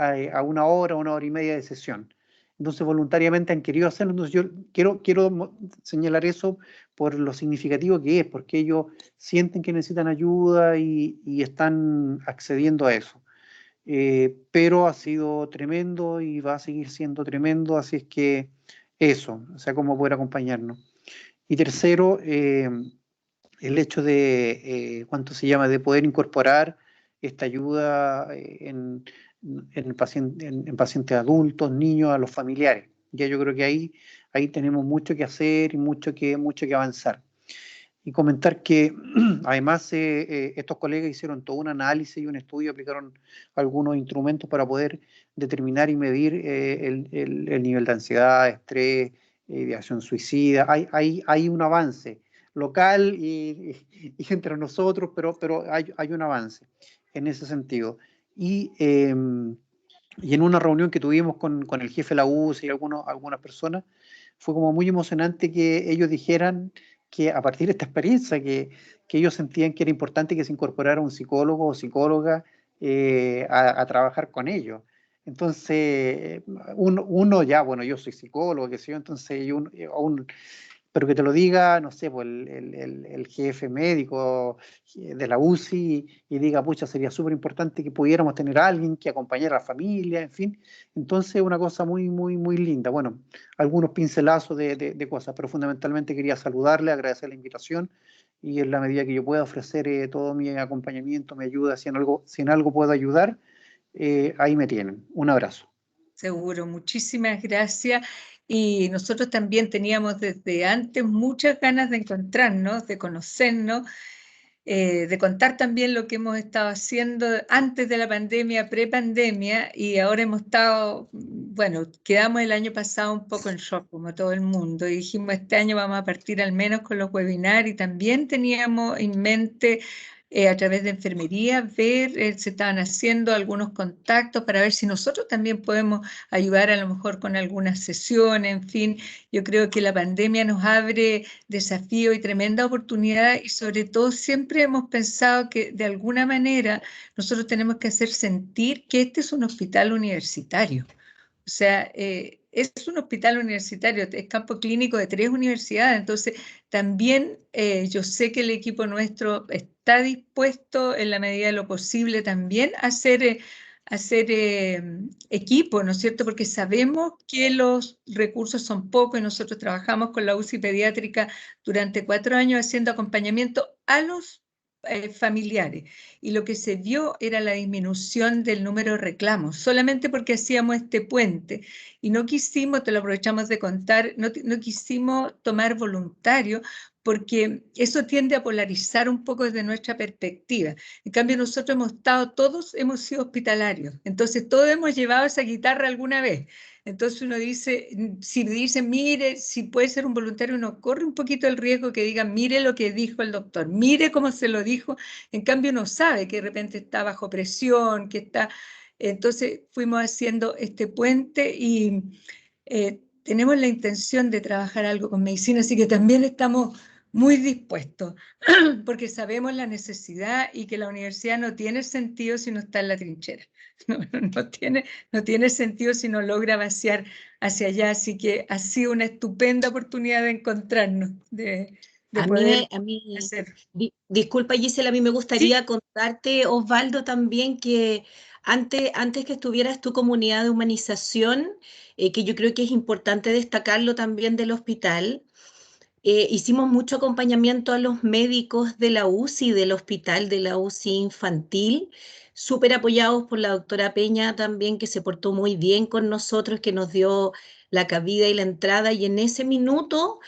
hora, 1 hora y media de sesión. Entonces voluntariamente han querido hacerlo. Entonces yo quiero señalar eso por lo significativo que es, porque ellos sienten que necesitan ayuda y están accediendo a eso. Pero ha sido tremendo y va a seguir siendo tremendo, así es que eso, o sea, cómo poder acompañarnos. Y tercero, el hecho de, ¿cuánto se llama?, de poder incorporar esta ayuda en pacientes adultos, niños, a los familiares. Ya yo creo que ahí tenemos mucho que hacer y mucho que avanzar. Y comentar que además estos colegas hicieron todo un análisis y un estudio, aplicaron algunos instrumentos para poder determinar y medir el nivel de ansiedad, estrés, ideación suicida. Hay un avance local y entre nosotros, pero hay un avance en ese sentido. Y en una reunión que tuvimos con el jefe de la UCI y algunas personas, fue como muy emocionante que ellos dijeran que a partir de esta experiencia, que ellos sentían que era importante que se incorporara un psicólogo o psicóloga a trabajar con ellos. Entonces, uno ya, bueno, yo soy psicólogo, qué sé yo, entonces, pero que te lo diga, no sé, pues el jefe médico de la UCI y diga, pucha, sería súper importante que pudiéramos tener a alguien que acompañara a la familia, en fin. Entonces, una cosa muy, muy, muy linda. Bueno, algunos pincelazos de cosas, pero fundamentalmente quería saludarle, agradecer la invitación y en la medida que yo pueda ofrecer todo mi acompañamiento, mi ayuda, si en algo puedo ayudar, ahí me tienen. Un abrazo. Seguro, muchísimas gracias. Y nosotros también teníamos desde antes muchas ganas de encontrarnos, de conocernos, de contar también lo que hemos estado haciendo antes de la pandemia, prepandemia, y ahora hemos estado, bueno, quedamos el año pasado un poco en shock, como todo el mundo, y dijimos, este año vamos a partir al menos con los webinars, y también teníamos en mente a través de enfermería, ver, se estaban haciendo algunos contactos para ver si nosotros también podemos ayudar a lo mejor con algunas sesiones, en fin. Yo creo que la pandemia nos abre desafío y tremenda oportunidad y sobre todo siempre hemos pensado que de alguna manera nosotros tenemos que hacer sentir que este es un hospital universitario. O sea, es un hospital universitario, es campo clínico de 3 universidades, entonces también yo sé que el equipo nuestro está dispuesto en la medida de lo posible también a hacer equipo, ¿no es cierto? Porque sabemos que los recursos son pocos y nosotros trabajamos con la UCI pediátrica durante 4 años haciendo acompañamiento a los familiares, y lo que se vio era la disminución del número de reclamos, solamente porque hacíamos este puente, y no quisimos, te lo aprovechamos de contar, no quisimos tomar voluntarios, porque eso tiende a polarizar un poco desde nuestra perspectiva. En cambio, nosotros todos hemos sido hospitalarios, entonces todos hemos llevado esa guitarra alguna vez. Entonces uno dice, si dice, mire, si puede ser un voluntario, uno corre un poquito el riesgo que digan, mire lo que dijo el doctor, mire cómo se lo dijo. En cambio uno sabe que de repente está bajo presión, que está... Entonces fuimos haciendo este puente y tenemos la intención de trabajar algo con medicina, así que también estamos muy dispuestos, porque sabemos la necesidad y que la universidad no tiene sentido si no está en la trinchera. No tiene sentido si no logra vaciar hacia allá, así que ha sido una estupenda oportunidad de encontrarnos, de poder hacer. Disculpa, Gisela, a mí me gustaría contarte, Osvaldo, también que antes que estuvieras tu comunidad de humanización, que yo creo que es importante destacarlo también del hospital, hicimos mucho acompañamiento a los médicos de la UCI, del hospital de la UCI infantil, súper apoyados por la doctora Peña también, que se portó muy bien con nosotros, que nos dio la cabida y la entrada, y en ese minuto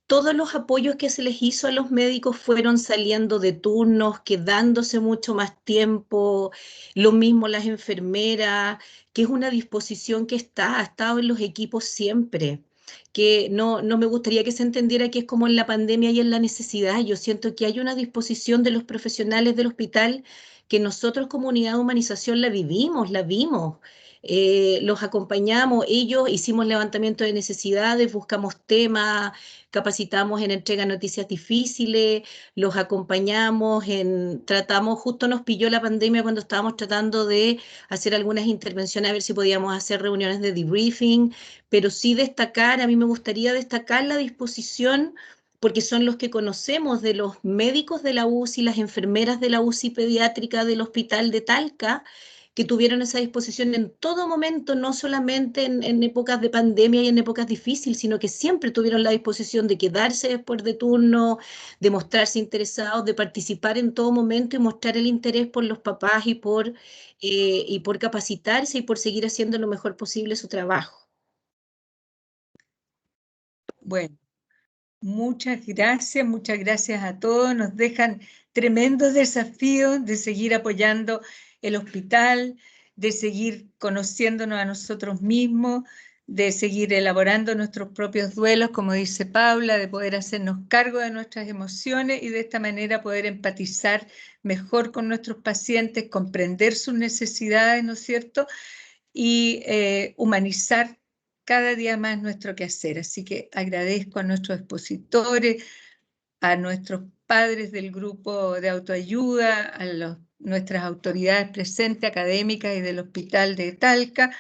todos los apoyos que se les hizo a los médicos fueron saliendo de turnos, quedándose mucho más tiempo, lo mismo las enfermeras, que es una disposición que ha estado en los equipos siempre, que no me gustaría que se entendiera que es como en la pandemia y en la necesidad. Yo siento que hay una disposición de los profesionales del hospital que nosotros como unidad de humanización la vivimos, la vimos. Los acompañamos, ellos hicimos levantamiento de necesidades, buscamos temas, capacitamos en entrega de noticias difíciles, los acompañamos, tratamos, justo nos pilló la pandemia cuando estábamos tratando de hacer algunas intervenciones a ver si podíamos hacer reuniones de debriefing, pero sí destacar, a mí me gustaría destacar la disposición, porque son los que conocemos de los médicos de la UCI, las enfermeras de la UCI pediátrica del Hospital de Talca, que tuvieron esa disposición en todo momento, no solamente en épocas de pandemia y en épocas difíciles, sino que siempre tuvieron la disposición de quedarse después de turno, de mostrarse interesados, de participar en todo momento y mostrar el interés por los papás y por capacitarse y por seguir haciendo lo mejor posible su trabajo. Bueno, muchas gracias a todos. Nos dejan tremendos desafíos de seguir apoyando el hospital, de seguir conociéndonos a nosotros mismos, de seguir elaborando nuestros propios duelos, como dice Paula, de poder hacernos cargo de nuestras emociones y de esta manera poder empatizar mejor con nuestros pacientes, comprender sus necesidades, ¿no es cierto? Y humanizar cada día más nuestro quehacer. Así que agradezco a nuestros expositores, a nuestros padres del grupo de autoayuda, a nuestras autoridades presentes, académicas y del Hospital de Talca,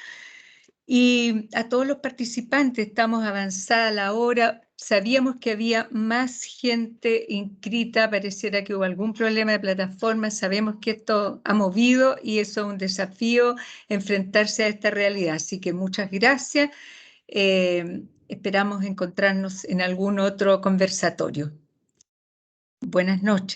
y a todos los participantes. Estamos avanzada la hora. Sabíamos que había más gente inscrita, pareciera que hubo algún problema de plataforma. Sabemos que esto ha movido y eso es un desafío, enfrentarse a esta realidad. Así que muchas gracias. Esperamos encontrarnos en algún otro conversatorio. Buenas noches.